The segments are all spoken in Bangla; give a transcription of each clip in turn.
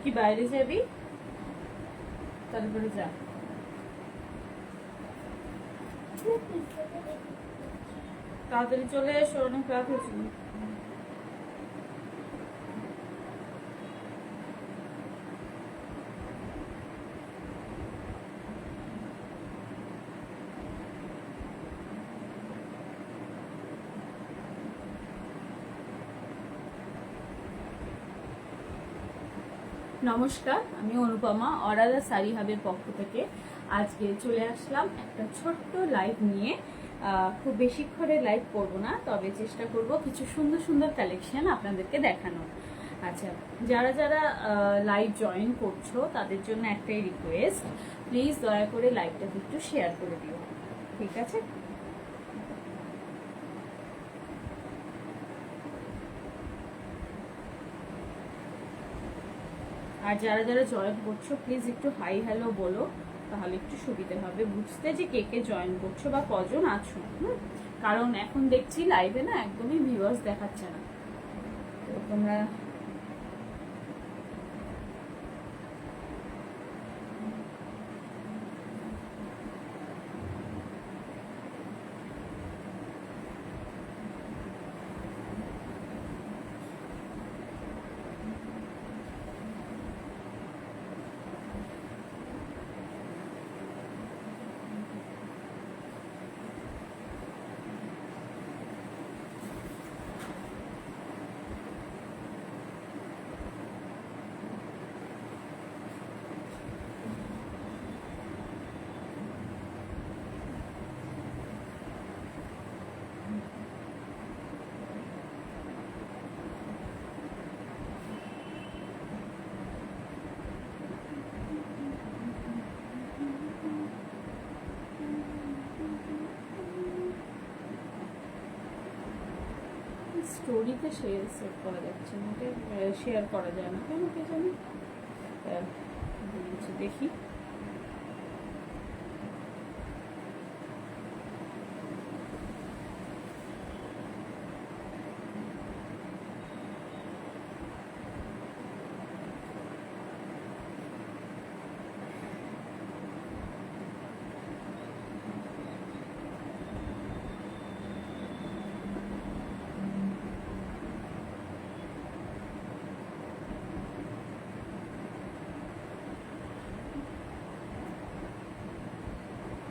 কি বাইরে যাবি? তারপরে যা, তাড়াতাড়ি চলে এসো, অনেক রাত হয়েছিল। নমস্কার, আমি অনুপমা অরাদা শাড়ি হাবের পক্ষ থেকে আজকে চলে আসলাম একটা ছোট্ট লাইভ নিয়ে। খুব বেশিক্ষণের লাইভ করব না, তবে চেষ্টা করব কিছু সুন্দর সুন্দর কালেকশন আপনাদেরকে দেখানোর। আচ্ছা, যারা যারা লাইভ জয়েন করছো তাদের জন্য একটাই রিকোয়েস্ট, প্লিজ দয়া করে লাইভটাকে একটু শেয়ার করে দিও, ঠিক আছে? আর যারা যারা জয়েন করছো প্লিজ একটু হাই হ্যালো বলো, তাহলে একটু সুবিধা হবে বুঝতে যে কে কে জয়েন করছো বা কজন আছো। কারণ এখন দেখছি লাইভে না একদমই ভিউয়ার্স দেখাচ্ছে না, তো তোমরা স্টোরিতে সেট করা যাচ্ছে না, শেয়ার করা যায় না কেন কে জানি। দেখি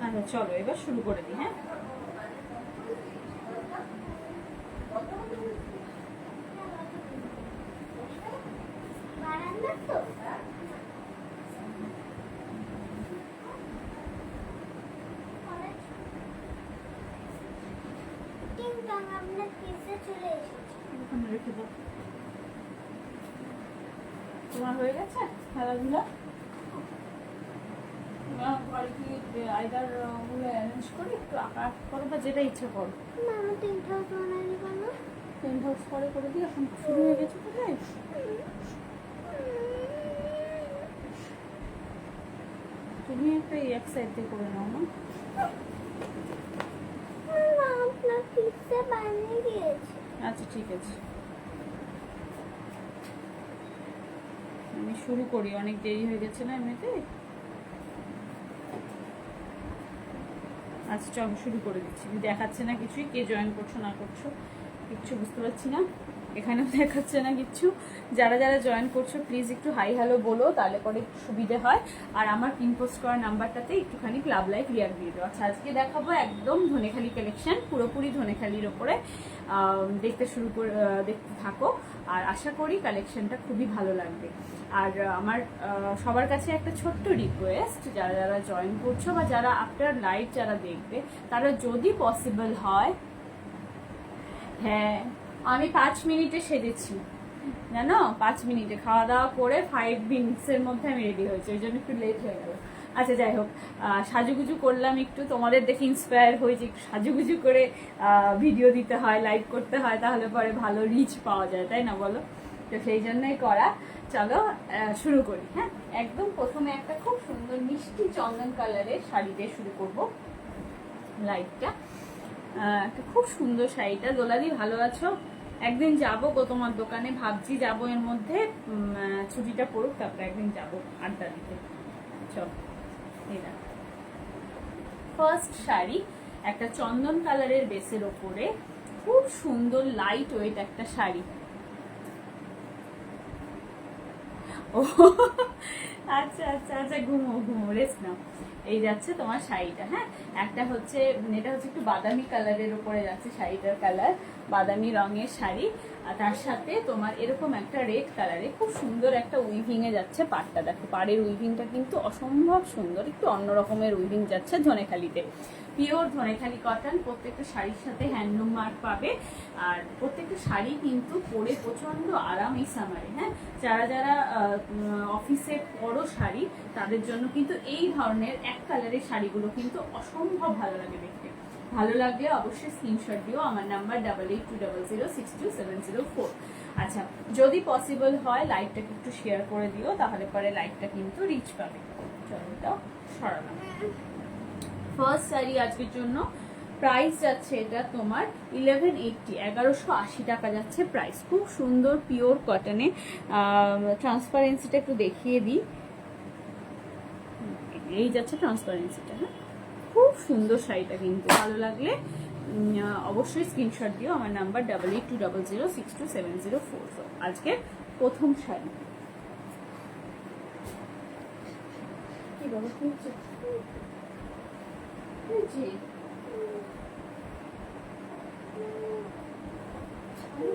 আচ্ছা, চলো এবার শুরু করে দিই। হ্যাঁ, তোমার হয়ে গেছে খেলাধুলা? আইদার ওগুলো অ্যারেঞ্জ করি, একটু আঁকা করো বা যেটা ইচ্ছা করো। টেন্ট হাউস পরে করে দিই, এখন শুরু হয়ে গেছে কোথায়। তুমি একটা এক সাইড দিয়ে করে নাও না। আচ্ছা ঠিক আছে, আমি শুরু করি, অনেক দেরি হয়ে গেছে না এমনিতে। আচ্ছা চলো শুরু করে দিচ্ছি। দেখাচ্ছে না কিছুই, কে জয়েন করছো না করছো কিচ্ছু বুঝতে পারছি না, এখানেও দেখাচ্ছে না কিচ্ছু। যারা যারা জয়েন করছো প্লিজ একটু হাই হ্যালো বলো, তাহলে পরে একটু সুবিধে হয়। আর আমার পিন পোস্ট করা নাম্বারটাতে একটুখানি ক্লাব লাইক রিয়ার দিয়ে দেবো। আচ্ছা, আজকে দেখাবো একদম ধনেখালি কালেকশন, পুরোপুরি ধনেখালির ওপরে। দেখতে দেখতে থাকো, আর আশা করি কালেকশনটা খুবই ভালো লাগবে। আর আমার সবার কাছে একটা ছোট্ট রিকোয়েস্ট, যারা যারা জয়েন করছো বা যারা আফটার লাইভ যারা দেখবে, তারা যদি পসিবল হয়, হ্যাঁ আমি 5 মিনিটে সেজেছি জানো, 5 মিনিটে খাওয়া দাওয়া করে 5 মিনিটসের মধ্যে আমি রেডি হয়েছি, ওই জন্য একটু লেট হয়ে গেল। আচ্ছা যাই হোক, সাজুগুজু করলাম একটু, তোমাদের দেখে ইন্সপায়ার হয়েছে একটু সাজুগুজু করে ভিডিও দিতে হয়, লাইভ করতে হয়, তাহলে পরে ভালো রিচ পাওয়া যায়, তাই না বলো? তো সেই জন্যই করা। চলো শুরু করি। হ্যাঁ, একদম প্রথমে একটা খুব সুন্দর মিষ্টি চন্দন কালারের শাড়ি দিয়ে শুরু করব লাইভটা। একটা খুব সুন্দর শাড়িটা। দোলাদি ভালো আছো? একদিন যাবো গো তোমার দোকানে, ভাবছি যাবো এর মধ্যে, ছুটিটা পড়ুক তারপরে একদিন যাবো আড্ডা দিতে। চল এই দেখো ফার্স্ট শাড়ি, একটা চন্দন কালারের বেসের ওপরে খুব সুন্দর লাইট ওয়েট একটা শাড়ি। ও আচ্ছা আচ্ছা আচ্ছা, ঘুমো ঘুমো, রেস্ট নাও। এই যাচ্ছে তোমার শাড়িটা, হ্যাঁ একটা হচ্ছে, এটা হচ্ছে একটু বাদামি কালারের উপরে যাচ্ছে শাড়িটার কালার, বাদামি রঙের শাড়ি, আর তার সাথে তোমার এরকম একটা রেড কালারে খুব সুন্দর একটা উইভিং এ যাচ্ছে পাড়টা। দেখো পাড়ের উইভিংটা কিন্তু অসম্ভব সুন্দর, একটু অন্য রকমের উইভিং যাচ্ছে ধনেখালিতে, পিওর ধনেখালি কটন। প্রত্যেকটা শাড়ির সাথে হ্যান্ডলুম মার্ক পাবে, আর প্রত্যেকটা শাড়ি কিন্তু পরে প্রচন্ড আরাম এই সামারে। হ্যাঁ যারা যারা অফিসে পরো শাড়ি তাদের জন্য কিন্তু এই ধরনের এক কালারের শাড়িগুলো কিন্তু অসম্ভব ভালো লাগে দেখতে। ভালো লাগলে অবশ্যই স্ক্রিনশট দিও, আমার নাম্বার 8820062704। আচ্ছা যদি পসিবল হয় লাইভটাকে একটু শেয়ার করে দিও, তাহলে পরে লাইভটা কিন্তু রিচ পাবে। চলো এটাও সরালাম। ফার্স্ট শাড়ি আজকের জন্য প্রাইস যাচ্ছে এটা তোমার 1180, 1180 টাকা যাচ্ছে প্রাইস। খুব সুন্দর পিওর কটনে, ট্রান্সপারেন্সিটা একটু দেখিয়ে দিই, এই যাচ্ছে ট্রান্সপারেন্সিটা। হ্যাঁ খুব সুন্দর শাড়িটা, কিন্তু ভালো লাগলে অবশ্যই স্ক্রিনশট দিও, আমার নাম্বার 8820062704। আজকে প্রথম শাড়ি কি বাবা, কি হচ্ছে?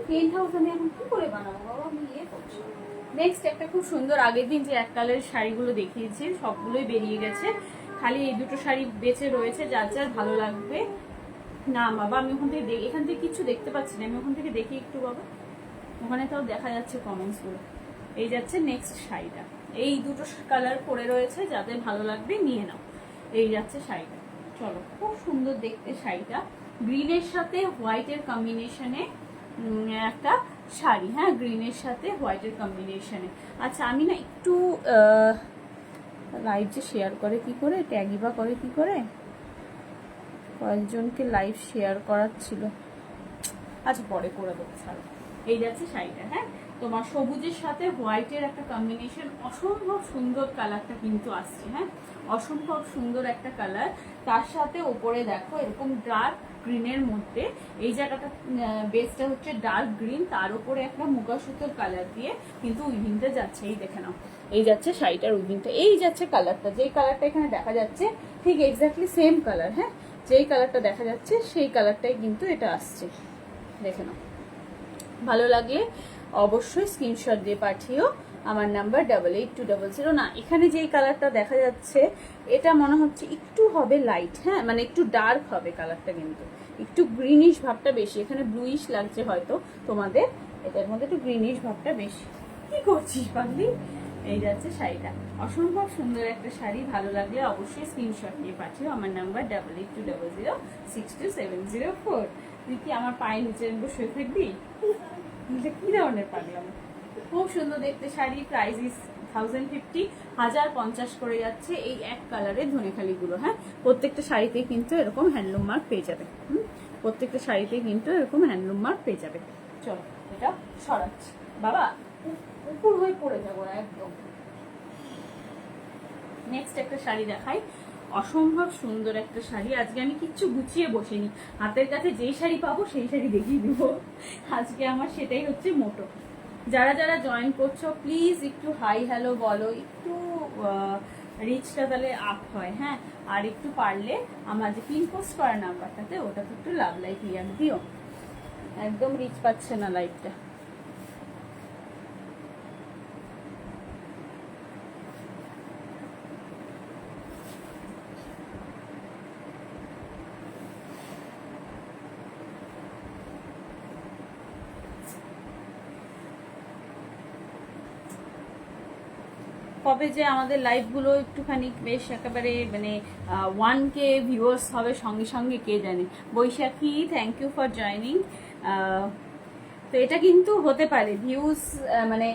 10,000 আমি এখন কি করে বানাবো বাবা, আমি ইয়ে করছি। নেক্সট একটা খুব সুন্দর, আগের দিন যে এক কালারের শাড়িগুলো দেখিয়েছি সবগুলোই বেরিয়ে গেছে, খালি এই দুটো শাড়ি বেঁচে রয়েছে, যার যার ভালো লাগবে। না বাবা আমি ওখান থেকে এখান থেকে কিছু দেখতে পাচ্ছি না, আমি ওখান থেকে দেখি একটু বাবা, ওখানে তাও দেখা যাচ্ছে কমেন্টস গুলো। এই যাচ্ছে নেক্সট শাড়িটা, এই দুটো কালার পরে রয়েছে, যাদের ভালো লাগবে নিয়ে নাও। এই যাচ্ছে শাড়িটা, চলো খুব সুন্দর দেখতে শাড়িটা, গ্রিনের সাথে হোয়াইটের কম্বিনেশনে একটা শাড়ি। হ্যাঁ গ্রিনের সাথে হোয়াইটের কম্বিনেশনে। আচ্ছা আমি না একটু লাইভ যে শেয়ার করে কি করে, ট্যাগই বা করে কি করে, কয়েকজনকে লাইভ শেয়ার করার ছিল, আচ্ছা পরে করে দেবো ছাড়ো। এই যাচ্ছে শাড়িটা, হ্যাঁ তোমার সবুজের সাথে হোয়াইটের একটা কম্বিনেশন, অসম্ভব সুন্দর কালারটা কিন্তু আসছে। হ্যাঁ অসম্ভব সুন্দর একটা কালার, তার সাথে ওপরে দেখো এরকম ডার্ক গ্রিনের মধ্যে এই জায়গাটা বেসটা হচ্ছে ডার্ক গ্রিন, তার উপরে একটা মুগা সুতোর কালার দিয়ে কিন্তু উইভিংটা যাচ্ছে। এই দেখে নাও, এই যাচ্ছে শাড়িটার উইভিংটা, এই যাচ্ছে কালারটা, যেই কালারটা এখানে দেখা যাচ্ছে ঠিক এক্স্যাক্টলি সেম কালার। হ্যাঁ যেই কালারটা দেখা যাচ্ছে সেই কালারটাই কিন্তু এটা আসছে, দেখে নাও। ভালো লাগলে অবশ্যই স্ক্রিনশট দিয়ে পাঠিও, আমার নাম্বার 8820। না এখানে যেই কালারটা দেখা যাচ্ছে এটা মনে হচ্ছে একটু হবে লাইট, হ্যাঁ মানে একটু ডার্ক হবে কালারটা, কিন্তু একটু গ্রিনিশ ভাবটা বেশি, এখানে ব্লুইশ লাগছে হয়তো তোমাদের, এটার মধ্যে একটু গ্রিনিশ ভাবটা বেশি। কি করছিস পাগলি? এই যাচ্ছে শাড়িটা, অসম্ভব সুন্দর একটা শাড়ি, ভালো লাগলে অবশ্যই স্ক্রিনশট নিয়ে পাঠিও, আমার নাম্বার 8820062704। তুই কি আমার পায়ের নিচে বসে থাকবি? কি ধরনের পাগলাম। খুব সুন্দর দেখতে শাড়ি, প্রাইস ইস 1050, 1050 করে যাচ্ছে এই এক কালারের ধনেখালি গুলো। হ্যাঁ প্রত্যেকটা শাড়িতেই কিন্তু এরকম হ্যান্ডলুম মার্ক পেয়ে যাবে, প্রত্যেকটা শাড়িতেই কিন্তু এরকম হ্যান্ডলুম মার্ক পেয়ে যাবে। চলো এটা সরাচ্ছি বাবা, উপর হয়ে পড়ে যাবো একদম। নেক্সট একটা শাড়ি দেখাই, অসম্ভব সুন্দর একটা শাড়ি। আজকে আমি কিচ্ছু গুছিয়ে বসিনি, হাতের কাছে যেই শাড়ি পাবো সেই শাড়ি দেখিয়ে দিব আজকে আমার, সেটাই হচ্ছে মোটো। যারা যারা জয়েন করছো প্লিজ একটু হাই হ্যালো বলো, একটু রিচটা তাহলে আপ হয়। হ্যাঁ আর একটু পারলে আমার যে পিন পোস্ট করা নাম্বারটাতে ওটাতে একটু লাভ লাইক রিয়াক্ট দিও, একদম রিচ পাচ্ছে না লাইভটা। কবে যে আমাদের লাইভগুলো একটুখানি বেশ একেবারে মানে 1K ভিউয়ার্স হবে সঙ্গে সঙ্গে কে জানে। বৈশাখী থ্যাংক ইউ ফর জয়নিং। তো এটা কিন্তু হতে পারে ভিউজ, মানে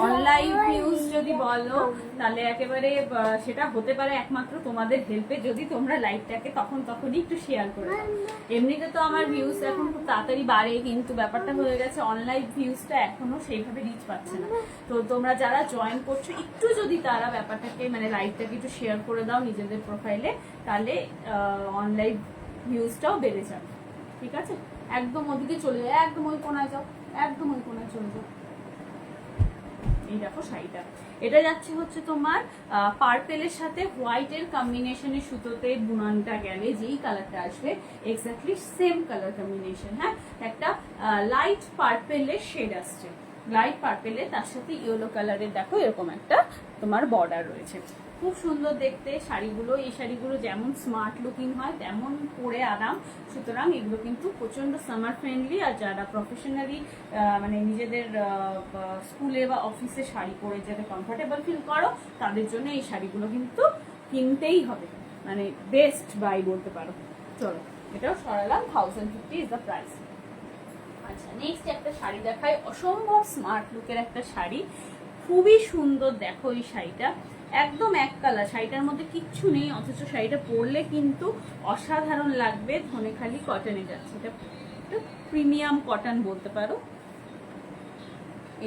অনলাইন ভিউজ যদি বলো তাহলে একেবারে সেটা হতে পারে একমাত্র তোমাদের হেল্পে, যদি তোমরা লাইভটাকে তখনই একটু শেয়ার করে দাও। এমনিতে তো আমার ভিউজ এখন খুব তাড়াতাড়ি বাড়ে, কিন্তু ব্যাপারটা হয়ে গেছে অনলাইন ভিউজটা এখনো সেইভাবে রিচ পাচ্ছে না। তো তোমরা যারা জয়েন করছো একটু যদি তারা ব্যাপারটাকে মানে লাইভটাকে একটু শেয়ার করে দাও নিজেদের প্রোফাইলে, তাহলে অনলাইন ভিউজটাও বেড়ে যাবে। ঠিক আছে, একদম ওদিকে চলে যাও, একদম ওই কোনায় যাও, একদম ওই কোনায় চলে যাও। এই দেখো শাড়িটা, এটা যাচ্ছে হচ্ছে তোমার পার্পেলের সাথে হোয়াইটের কম্বিনেশনের সুতোতে বুনানটা গেলে যেই কালারটা আসবে এক্স্যাক্টলি সেম কালার কম্বিনেশন। হ্যাঁ, একটা লাইট পার্পেলের শেড আসছে, লাইট পার্পেলে তার সাথে ইয়েলো কালারের দেখো এরকম একটা তোমার বর্ডার রয়েছে। খুব সুন্দর দেখতে শাড়িগুলো। এই শাড়িগুলো যেমন স্মার্ট লুকিং হয় তেমন পরে আরাম, সুতরাং এগুলো কিন্তু প্রচন্ড সামার ফ্রেন্ডলি। আর যারা প্রফেশনালি মানে নিজেদের স্কুলে বা অফিসে শাড়ি পরে যাতে কমফোর্টেবল ফিল করো তাদের জন্য এই শাড়িগুলো কিন্তু কিনতেই হবে, মানে বেস্ট বাই বলতে পারো। চলো এটাও সরালাম, 1050 ইজ দ্য প্রাইস। আচ্ছা, নেক্সট একটা শাড়ি দেখাই, অসম্ভব স্মার্ট লুকের একটা শাড়ি, খুবই সুন্দর। দেখো এই শাড়িটা একদম এক কালার, শাড়িটার মধ্যে কিচ্ছু নেই, অথচ শাড়িটা পরলে কিন্তু অসাধারণ লাগবে। ধনেখালি কটনে যাচ্ছে, এটা প্রিমিয়াম কটন বলতে পারো।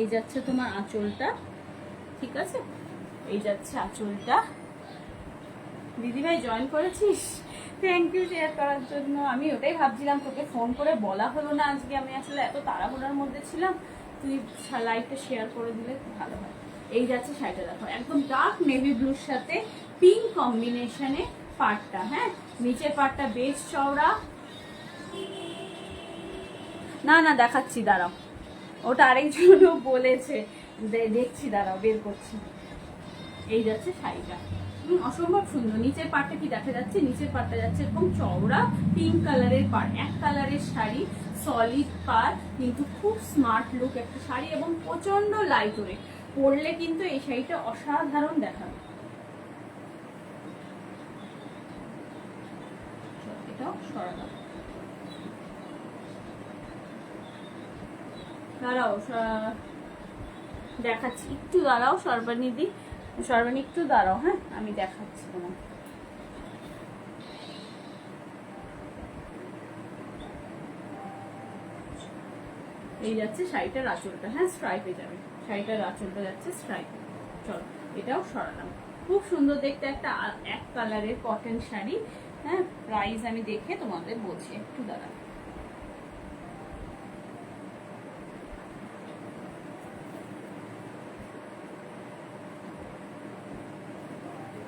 এই যাচ্ছে তোমার আঁচলটা, ঠিক আছে, এই যাচ্ছে আঁচলটা। দিদিভাই জয়েন করেছিস, থ্যাংক ইউ শেয়ার করার জন্য। আমি ওটাই ভাবছিলাম তোকে ফোন করে বলা হলো না আজকে, আমি আসলে এত তাড়াহুড়ার মধ্যে ছিলাম, তুই লাইভটা শেয়ার করে দিলে খুব ভালো হয়। এই যাচ্ছে শাড়িটা দেখো, একদম ডার্ক নেভি ব্লুর সাথে পিঙ্ক কম্বিনেশনে পাটটা। হ্যাঁ, নিচের পাটটা বেশ চওড়া। না না দেখাচ্ছি, দাঁড়াও, ওটা আরেকজনও বলেছে, দেখছি দাঁড়াও বের করছি। এই যাচ্ছে শাড়িটা, অসম্ভব সুন্দর। নিচের পাটটা কি দেখা যাচ্ছে, নিচের পাটটা যাচ্ছে এরকম চওড়া পিঙ্ক কালারের পাট, এক কালারের শাড়ি, সলিড পার, কিন্তু খুব স্মার্ট লুক একটা শাড়ি এবং প্রচন্ড লাইট ওয়েট। পরলে কিন্তু এই শাড়িটা অসাধারণ দেখাবে। এটাও সরালাম, দাঁড়াও দেখাচ্ছি, একটু দাঁড়াও সর্বানিধি, সর্বানি একটু দাঁড়াও। হ্যাঁ, আমি দেখাচ্ছি তোমার। এই যাচ্ছে শাড়িটার আঁচলটা, হ্যাঁ স্ট্রাইপে যাবে, শাড়িটার আঁচলটা যাচ্ছে স্ট্রাইপে। চলো এটাও সরালাম, খুব সুন্দর দেখতে একটা এক কালারের কটন শাড়ি। হ্যাঁ, প্রাইস আমি দেখে তোমাদের বলছি, একটু দাঁড়াও।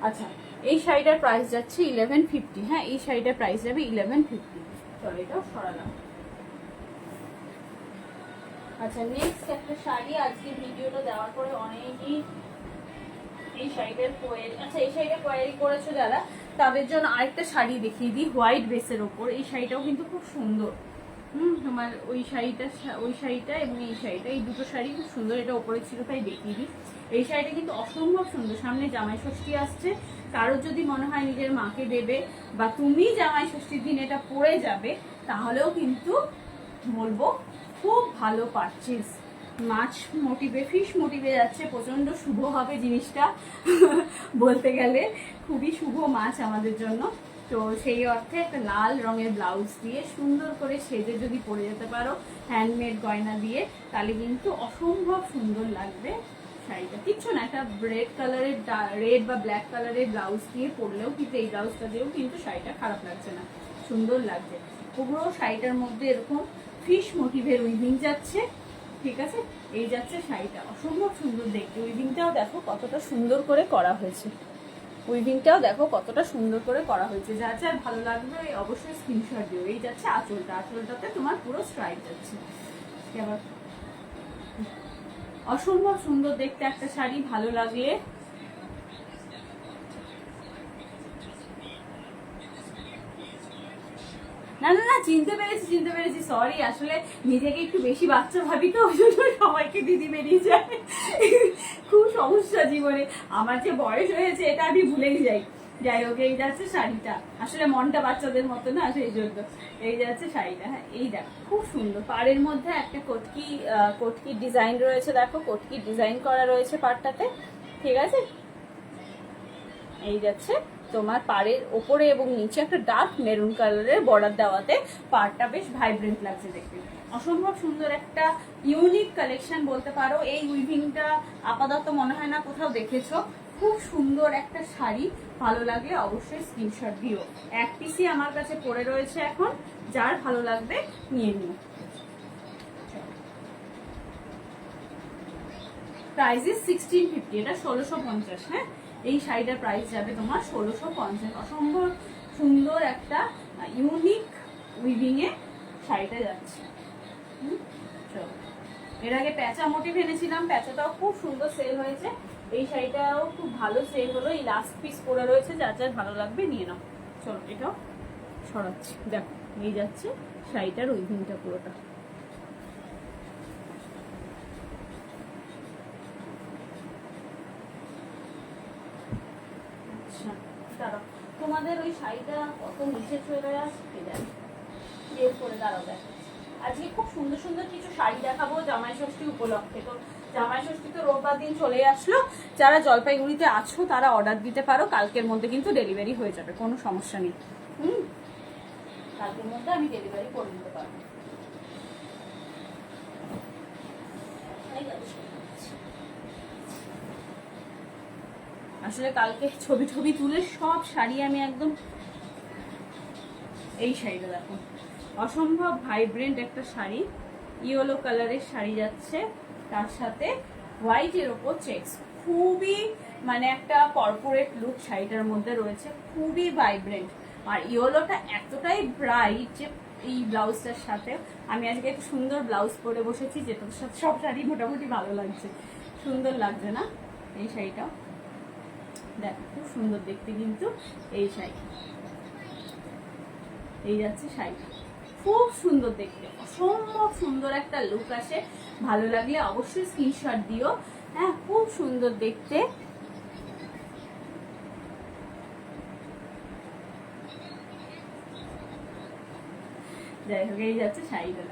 আচ্ছা, এই শাড়িটার প্রাইস যাচ্ছে 1150। হ্যাঁ, এই শাড়িটার প্রাইস যাবে 1150। চলো এটাও সরালাম। আচ্ছা, নেক্সট একটা শাড়ি, আজকে ভিডিওটা দেওয়ার পরে অনেকেই এই শাড়িটার কোয়ারি, আচ্ছা এই শাড়িটা কোয়ারি করেছো যারা, তাদের জন্য আরেকটা শাড়ি দেখিয়ে দিই হোয়াইট বেসের ওপর। এই শাড়িটাও কিন্তু খুব সুন্দর। তোমার ওই শাড়িটা এবং এই শাড়িটা, এই দুটো শাড়ি খুব সুন্দর। এটা ওপরে ছিল তাই দেখিয়ে দিই। এই শাড়িটা কিন্তু অসম্ভব সুন্দর। সামনে জামাই ষষ্ঠী আসছে, কারোর যদি মনে হয় নিজের মাকে দেবে বা তুমি জামাই ষষ্ঠীর দিন এটা পরে যাবে, তাহলেও কিন্তু বলবো খুব ভালো পারচেজ। মাছ মোটিভে, ফিশ মোটিভে যাচ্ছে, প্রচন্ড শুভ হবে জিনিসটা বলতে গেলে, খুবই শুভ মাছ আমাদের জন্য। তো সেই অর্থে একটা লাল রঙের ব্লাউজ দিয়ে সুন্দর করে সেজে যদি পরে যেতে পারো হ্যান্ডমেড গয়না দিয়ে, তাহলে কিন্তু অসম্ভব সুন্দর লাগবে শাড়িটা। কিচ্ছু না, একটা রেড কালারের, রেড বা ব্ল্যাক কালারের ব্লাউজ দিয়ে পরলেও কিন্তু, এই ব্লাউজটা দিয়েও কিন্তু শাড়িটা খারাপ লাগছে না, সুন্দর লাগছে। পুরো শাড়িটার মধ্যে এরকম ফিশ মোটিভের উইভিং যাচ্ছে, ঠিক আছে। এই যাচ্ছে শাড়িটা, অসম্ভব সুন্দর দেখতে। উইভিংটাও দেখো কতটা সুন্দর করে করা হয়েছে, উইভিংটাও দেখো কতটা সুন্দর করে করা হয়েছে। যা যা ভালো লাগবে অবশ্যই স্ক্রিনশট দিও। এই যাচ্ছে আঁচলটা, আঁচলটাতে তোমার পুরো স্ট্রাইপ যাচ্ছে। আবার অসম্ভব সুন্দর দেখতে একটা শাড়ি, ভালো লাগলে না না না চিনতে পেরেছি, সরি, আসলে নিজেকে একটু বেশি বাচ্চা ভাবি তো, ওই জন্য সবাইকে দিদি বেরিয়ে যায়, খুব সমস্যা জীবনে। আমার যে বয়স হয়েছে এটা আমি ভুলেই যাই। যাই হোক, এই যাচ্ছে শাড়িটা, আসলে মনটা বাচ্চাদের মতো না, সেই জন্য এই যাচ্ছে শাড়িটা। হ্যাঁ, এই দেখো খুব সুন্দর, পাড়ের মধ্যে একটা কটকি ডিজাইন রয়েছে, দেখো কটকি ডিজাইন করা রয়েছে পাড়টাতে, ঠিক আছে। এই যাচ্ছে তোমার পাড়ের ওপরে এবং নিচে একটা ডার্ক মেরুন কালারের বর্ডার দেওয়াতে পাড়টা বেশ ভাইব্রেন্ট লাগছে দেখতে। অসম্ভব সুন্দর একটা ইউনিক কালেকশন বলতে পারো। এই উইভিংটা আপাতত মনে হয় না কোথাও দেখেছো। খুব সুন্দর একটা শাড়ি, ভালো লাগে অবশ্যই স্ক্রিনশট দিও। এক পিসই আমার কাছে পড়ে রয়েছে এখন, যার ভালো লাগবে নিয়ে নিও। প্রাইস ইজ 1650, এটা 1650। হ্যাঁ, এই শাড়িটার প্রাইস যাবে তোমার 1650। অসম্ভব সুন্দর একটা ইউনিক উইভিং এ শাড়িটা যাচ্ছে। চলো, এর আগে প্যাঁচা মোটিভ এনেছিলাম, প্যাঁচাটাও খুব সুন্দর সেল হয়েছে, এই শাড়িটাও খুব ভালো সেল হলো। এই লাস্ট পিস পরে রয়েছে, যার যার ভালো লাগবে নিয়ে নাও। চলো, এটাও সরাচ্ছি, দেখো এই যাচ্ছে শাড়িটার উইভিংটা পুরোটা। তোমাদের ওই শাড়িটা কত নিচে চলে আসছে জানি, বের করে দাঁড়াও। দেখো আজকে খুব সুন্দর সুন্দর কিছু শাড়ি দেখাবো জামাই ষষ্ঠী উপলক্ষে। তো জামাই ষষ্ঠী তো রোববার দিন চলে আসলো, যারা জলপাইগুড়িতে আছো তারা অর্ডার দিতে পারো, কালকের মধ্যে কিন্তু ডেলিভারি হয়ে যাবে, কোনো সমস্যা নেই। কালকের মধ্যে আমি ডেলিভারি করে দিতে পারবো। আসলে কালকে ছবি ছবি তুলে সব শাড়ি আমি একদম, এই শাড়িটা দেখো অসম্ভব ভাইব্রেন্ট একটা শাড়ি, ইয়েলো কালারের শাড়ি যাচ্ছে, তার সাথে হোয়াইটের ওপর চেক্স, খুবই মানে একটা কর্পোরেট লুক শাড়িটার মধ্যে রয়েছে, খুবই ভাইব্রেন্ট। আর ইয়েলোটা এতটাই ব্রাইট যে এই ব্লাউজটার সাথে আমি আজকে একটা সুন্দর ব্লাউজ পরে বসেছি, যেটার সাথে সব শাড়ি মোটামুটি ভালো লাগছে, সুন্দর লাগছে না এই শাড়িটাও? দেখো খুব সুন্দর দেখতে কিন্তু এই শাড়ি, এই যাচ্ছে শাড়ি, খুব সুন্দর দেখতে, অসম্ভব সুন্দর একটা লুক আসে। ভালো লাগলে অবশ্যই স্ক্রিনশট দিও। হ্যাঁ, খুব সুন্দর দেখতে। যাই হোক, এই যাচ্ছে শাড়িটা,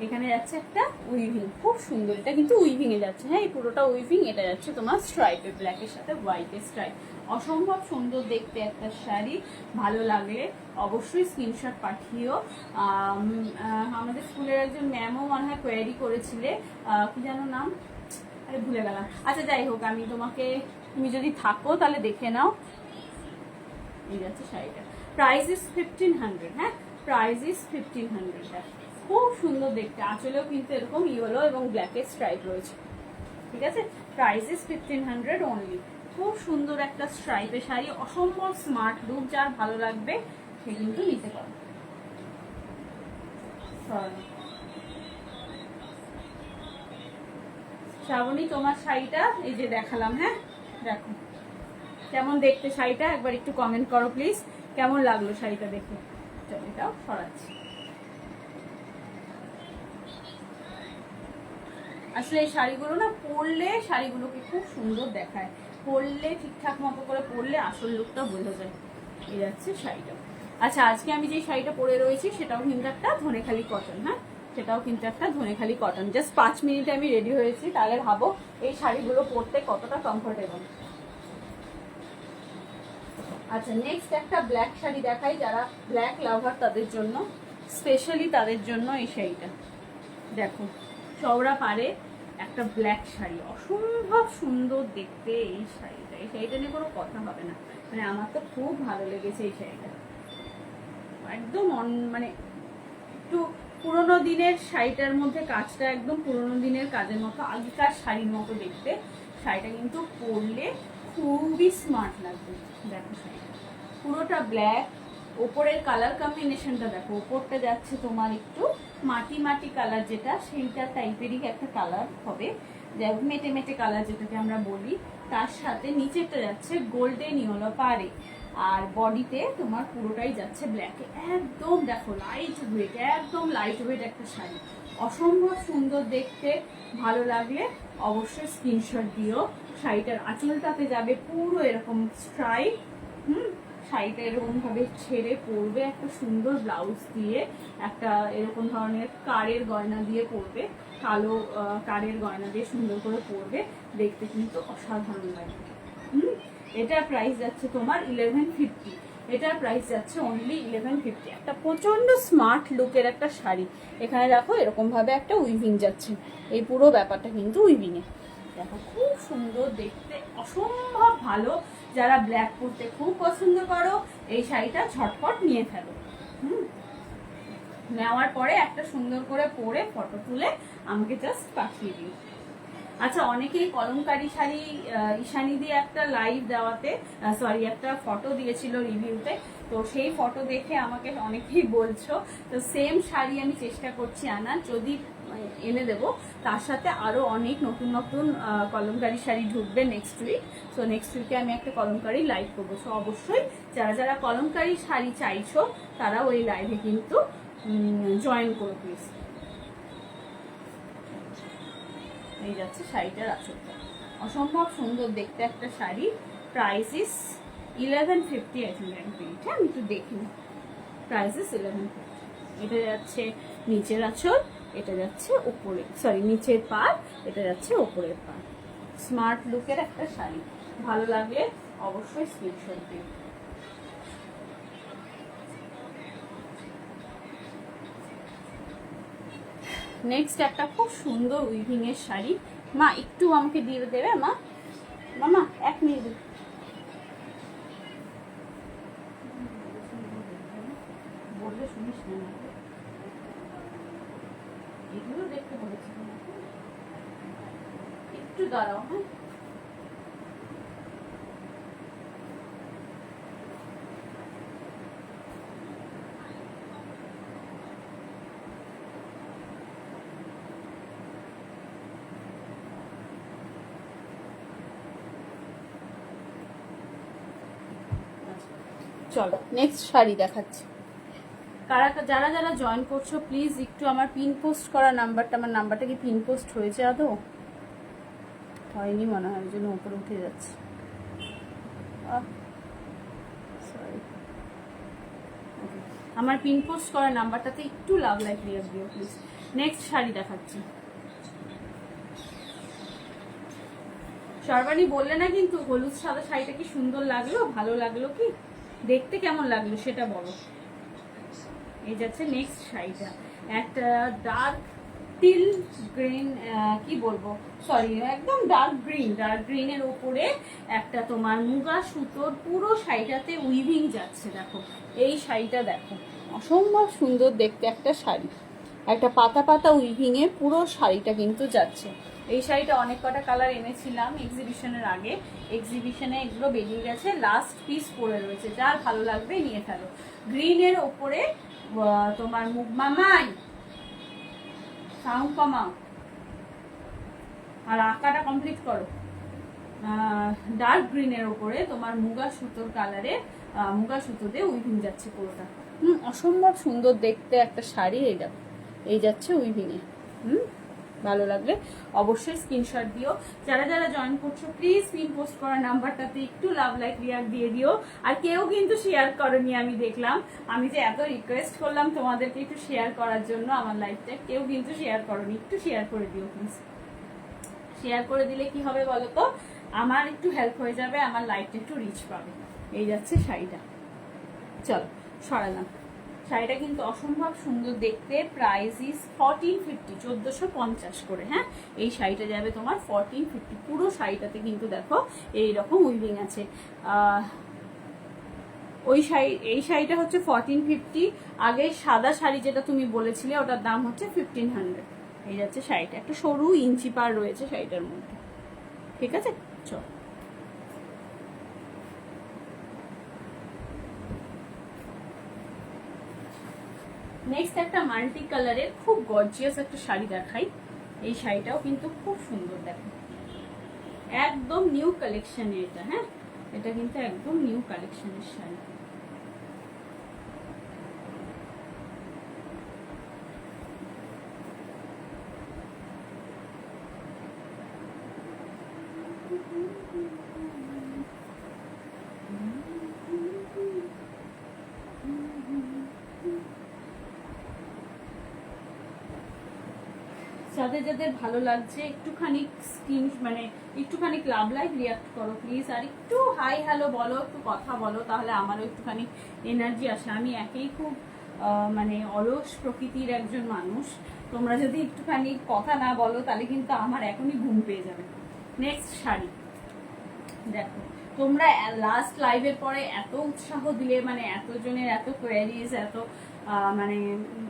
এখানে যাচ্ছে একটা উইভিং, খুব সুন্দর, এটা কিন্তু উইভিং এ যাচ্ছে। হ্যাঁ, এই পুরোটা উইভিং, এটা যাচ্ছে তোমার স্ট্রাইপে, ব্ল্যাকের সাথে হোয়াইটের স্ট্রাইপ, অসম্ভব সুন্দর দেখতে একটা শাড়ি। ভালো লাগলে অবশ্যই স্ক্রিনশট পাঠিও। আমাদের স্কুলের একজন ম্যামও মনে হয় কোয়ারি করেছিলে, কি যেন নাম, আরে ভুলে গেলাম। আচ্ছা যাই হোক, আমি তোমাকে, তুমি যদি থাকো তাহলে দেখে নাও। এই যাচ্ছে শাড়িটা, প্রাইস ইজ 1500। হ্যাঁ, প্রাইস ইজ 1500। খুব সুন্দর দেখতে, আঁচলেও কিন্তু এরকম ইয়েলো এবং ব্ল্যাকের স্ট্রাইপ রয়েছে, ঠিক আছে। Price is 1500 only. খুব সুন্দর একটা স্ট্রাইপের শাড়ি, অসম্ভব স্মার্ট লুক, যার ভালো লাগবে সে কিন্তু নিতে পারো। শ্রাবণী, তোমার শাড়িটা এই যে দেখালাম। হ্যাঁ, দেখো কেমন দেখতে শাড়িটা, একবার একটু কমেন্ট করো প্লিজ, কেমন লাগলো শাড়িটা দেখে। চলো, এটাও সরাচ্ছি। আসলে এই শাড়িগুলো না পরলে শাড়িগুলোকে খুব সুন্দর দেখায়, পরলে ঠিকঠাক মতো করে পরলে আসল লুকটা বোঝা যায়। এই যাচ্ছে শাড়িটা। আচ্ছা, আজকে আমি যে শাড়িটা পরে রয়েছি সেটাও কিন্তু একটা ধনেখালি কটন। হ্যাঁ, সেটাও কিন্তু একটা ধনেখালি কটন। জাস্ট 5 মিনিটে আমি রেডি হয়েছি, তাহলে ভাবো এই শাড়িগুলো পরতে কতটা কমফোর্টেবল। আচ্ছা, নেক্সট একটা ব্ল্যাক শাড়ি দেখাই, যারা ব্ল্যাক লাভার তাদের জন্য, স্পেশালি তাদের জন্য এই শাড়িটা দেখো, চওড়া পাড়ে একটা ব্ল্যাক শাড়ি, অসম্ভব সুন্দর দেখতে এই শাড়িটা। এই শাড়িটা নিয়ে কোনো কথা হবে না, মানে আমার তো খুব ভালো লেগেছে এই শাড়িটা, একদম মানে একটু পুরোনো দিনের শাড়িটার মধ্যে কাজটা একদম পুরোনো দিনের কাজের মতো, আগেকার শাড়ির মতো দেখতে। শাড়িটা কিন্তু পরলে খুবই স্মার্ট লাগবে। দেখো শাড়িটা পুরোটা ব্ল্যাক, ওপরের কালার কম্বিনেশনটা দেখো, ওপরটা যাচ্ছে তোমার একটু মাটি মাটি কালার, যেটা সেইটা টাইপেরই একটা কালার হবে, মেটে মেটে কালার যেটাকে আমরা বলি। তার সাথে নিচেরটা যাচ্ছে গোল্ডেন ইয়েলো পাড়ে, আর বডিতে তোমার পুরোটাই যাচ্ছে ব্ল্যাকে। একদম দেখো লাইট ওয়েট, একদম লাইট ওয়েট একটা শাড়ি, অসম্ভব সুন্দর দেখতে। ভালো লাগলে অবশ্যই স্ক্রিনশট দিও। শাড়িটার আঁচলটাতে যাবে পুরো এরকম স্ট্রাইপ, শাড়িটা এরকম ভাবে ছেড়ে পরবে, একটা সুন্দর ব্লাউজ দিয়ে, একটা এরকম ধরনের কারের গয়না দিয়ে পরবে, কালো কারের গয়না দিয়ে সুন্দর করে পরবে, দেখতে কিন্তু অসাধারণ লাগবে। এটার প্রাইস যাচ্ছে তোমার 1150। এটার প্রাইস যাচ্ছে অনলি 1150। একটা প্রচন্ড স্মার্ট লুকের একটা শাড়ি। এখানে দেখো এরকম ভাবে একটা উইভিং যাচ্ছে, এই পুরো ব্যাপারটা কিন্তু উইভিং এ। দেখো খুব সুন্দর দেখতে, অসম্ভব ভালো। যারা ব্ল্যাক পরতে খুব পছন্দ করো এই শাড়িটা ঝটপট নিয়ে ফেলো। নেওয়ার পরে একটা সুন্দর করে পরে ফটো তুলে আমাকে জাস্ট পাঠিয়ে দিও। আচ্ছা, অনেকেই কলমকারী শাড়ি ঈশানী দিয়ে একটা লাইভ দেওয়াতে একটা ফটো দিয়েছিল রিভিউতে, তো সেই ফটো দেখে আমাকে অনেকেই বলছো, তো সেম শাড়ি আমি চেষ্টা করছি আনার, যদি এনে দেব। তার সাথে আরো অনেক নতুন নতুন কলমকারী শাড়ি ঢুকবে নেক্সট উইক। তো নেক্সট উইকে আমি একটা কলমকারী লাইভ করবো। তো অবশ্যই যারা যারা কলমকারী শাড়ি চাইছো তারা ওই লাইভে কিন্তু জয়েন করো প্লিজ। এই যাচ্ছে শাড়িটার আঁচলটা, অসম্ভব সুন্দর দেখতে একটা শাড়ি। Price is 1150। হ্যাঁ, আমি একটু দেখি, প্রাইস ইস 1150। এটা যাচ্ছে নিচের আঁচল, এটা যাচ্ছে উপরে, নিচের পার, এটা যাচ্ছে উপরের পার। স্মার্ট লুকের একটা শাড়ি, ভালো লাগলে অবশ্যই স্ক্রিনশট দিন। নেক্সট একটা খুব সুন্দর উইভিং এর শাড়ি। মা একটু আমাকে দিয়ে দেবে মা? মামা 1 মিনিট, বললে শুনিস না, এগুলো দেখতে বলেছি, একটু দাঁড়াও। হ্যাঁ, চলো নেক্সট শাড়ি দেখাচ্ছি। যারা যারা জয়েন করছো প্লিজ একটু আমার পিন পোস্ট করা নাম্বারটা, আমার নাম্বারটা কি পিন পোস্ট হয়েছে আদৌ? হয়নি মনে হয়, ওই জন্য উপরে উঠে যাচ্ছে। সরি, আমার পিন পোস্ট করা নাম্বারটাতে একটু লাভ লাইক রিয়াক্ট দিও প্লিজ। নেক্সট শাড়ি দেখাচ্ছি। সর্বাণী বললে না কিন্তু হলুদ সাদা শাড়িটা কি সুন্দর লাগলো, ভালো লাগলো কি, দেখতে কেমন লাগলো সেটা বলো। এই যাচ্ছে নেক্সট শাড়িটা, একটা ডার্ক টিল গ্রিন, কি বলবো, একদম ডার্ক গ্রিনের উপরে একটা তোমার মুগা সুতোর, পুরো শাড়িটাতে উইভিং যাচ্ছে। দেখো এই শাড়িটা দেখো, অসম্ভব সুন্দর দেখতে একটা শাড়ি, একটা পাতা পাতা উইভিং এ পুরো শাড়িটা কিন্তু যাচ্ছে। এই শাড়িটা অনেক কটা কালার এনেছিলাম এক্সিবিশনের আগে, এক্সিবিশনে এগুলো বেরিয়ে গেছে, লাস্ট পিস পড়ে রয়েছে, যার ভালো লাগবে নিয়ে ফেলো। গ্রিনের ওপরে তোমার মুগ মামাই সাউন্ড কমাও আর আঁকাটা কমপ্লিট করো। ডার্ক গ্রিনের ওপরে তোমার মুগা সুতোর কালারে, মুগা সুতোতে উইভিং যাচ্ছে পুরোটা। অসম্ভব সুন্দর দেখতে একটা শাড়ি। এই যাচ্ছে উইভিং এ। ভালো লাগলে অবশ্যই স্ক্রিনশট দিও। যারা যারা জয়েন করছো প্লিজ পিন পোস্ট করা নাম্বারটাতে একটু লাভ লাইক রিয়াক্ট দিয়ে দিও। আর কেউ কিন্তু শেয়ার করনি, আমি দেখলাম, আমি যে এত রিকোয়েস্ট করলাম তোমাদেরকে একটু শেয়ার করার জন্য আমার লাইভটা, কেউ কিন্তু শেয়ার করনি, একটু শেয়ার করে দিও প্লিজ। শেয়ার করে দিলে কি হবে বলো তো, আমার একটু হেল্প হয়ে যাবে, আমার লাইভটা একটু রিচ পাবে। এই যাচ্ছে শাড়িটা, চলো সরালাম। শাড়িটা কিন্তু অসম্ভব সুন্দর দেখতে। প্রাইস ইস 1450, 1450 করে। হ্যাঁ, এই শাড়িটা যাবে তোমার 1450। পুরো শাড়িটাতে কিন্তু দেখো এইরকম উইভিং আছে। এই শাড়িটা হচ্ছে 1450। আগে সাদা শাড়ি যেটা তুমি বলেছিলে ওটার দাম হচ্ছে 1500। এই যাচ্ছে শাড়িটা, একটা সরু ইঞ্চি পার রয়েছে শাড়িটার মধ্যে। ঠিক আছে, চল। নেক্সট একটা মাল্টি কালারের খুব গর্জিয়াস একটা শাড়ি দেখাই। এই শাড়িটাও কিন্তু খুব সুন্দর, দেখো একদম নিউ কালেকশনের এটা। হ্যাঁ, এটা কিন্তু একদম নিউ কালেকশনের শাড়ি। যাদের যাদের ভালো লাগছে একটুখানি স্ক্রিন মানে একটুখানি লাভ লাইভ রিয়াক্ট করো প্লিজ, আর একটু হাই হ্যালো বলো, একটু কথা বলো, তাহলে আমারও একটুখানি এনার্জি আসে। আমি একেই খুব মানে অলস প্রকৃতির একজন মানুষ, তোমরা যদি একটুখানি কথা না বলো তাহলে কিন্তু আমার এখনই ঘুম পেয়ে যাবে। নেক্সট শাড়ি দেখো, তোমরা লাস্ট লাইভের পরে এত উৎসাহ দিলে, মানে এতজনের এত কোয়ারিজ, এত মানে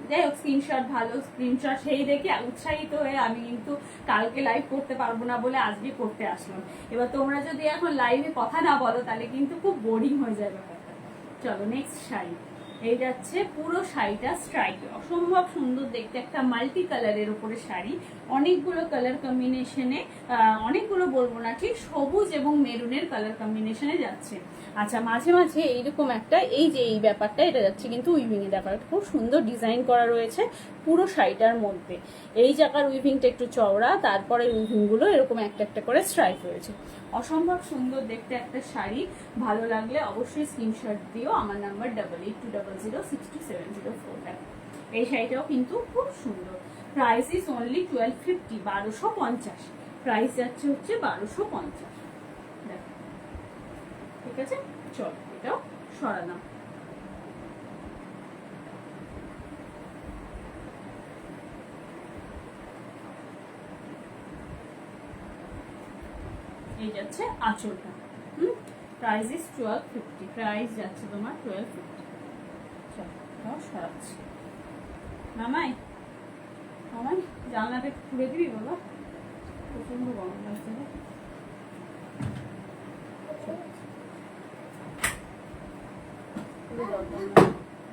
যাই হোক স্ক্রিনশট, ভালো স্ক্রিনশট, সেই দেখে উৎসাহিত হয়ে আমি কিন্তু কালকে লাইভ করতে পারবো না বলে আজকে করতে আসলাম। এবার তোমরা যদি এখন লাইভে কথা না বলো তাহলে কিন্তু খুব বোরিং হয়ে যাবে ব্যাপারটা। চলো নেক্সট শাড়ি, এই যাচ্ছে পুরো শাড়িটা স্ট্রাইক, অসম্ভব সুন্দর দেখতে, একটা মাল্টি কালারের উপরে শাড়ি, অনেকগুলো কালার কম্বিনেশনে, অনেকগুলো বলবো না ঠিক, সবুজ এবং মেরুনের কালার কম্বিনেশনে যাচ্ছে। আচ্ছা মাঝে মাঝে এইরকম একটা এই যে এই ব্যাপারটা এটা যাচ্ছে কিন্তু উইভিং এর ব্যাপারটা খুব সুন্দর ডিজাইন করা রয়েছে পুরো শাড়িটার মধ্যে। এই জায়গার উইভিংটা একটু চওড়া, তারপরে উইভিং গুলো এরকম একটা একটা করে স্ট্রাইক রয়েছে, অসম্ভব সুন্দর দেখতে একটা শাড়ি। ভালো লাগলে অবশ্যই স্ক্রিনশট দিও, আমার নাম্বার 8820062704। এই শাড়িটাও কিন্তু খুব সুন্দর। প্রাইস ইজ অনলি 1250, 1250 প্রাইস যাচ্ছে হচ্ছে 1250। দেখো ঠিক আছে, চল এটাও সরালাম। এই যাচ্ছে আঁচলটা, প্রাইস ইজ 1250, প্রাইস যাচ্ছে তোমার 1250। চল এটাও সরাচ্ছি। মামাই মামাই জানলাটা খুলে দিবি বাবা, প্রচন্ড গরম লাগছে।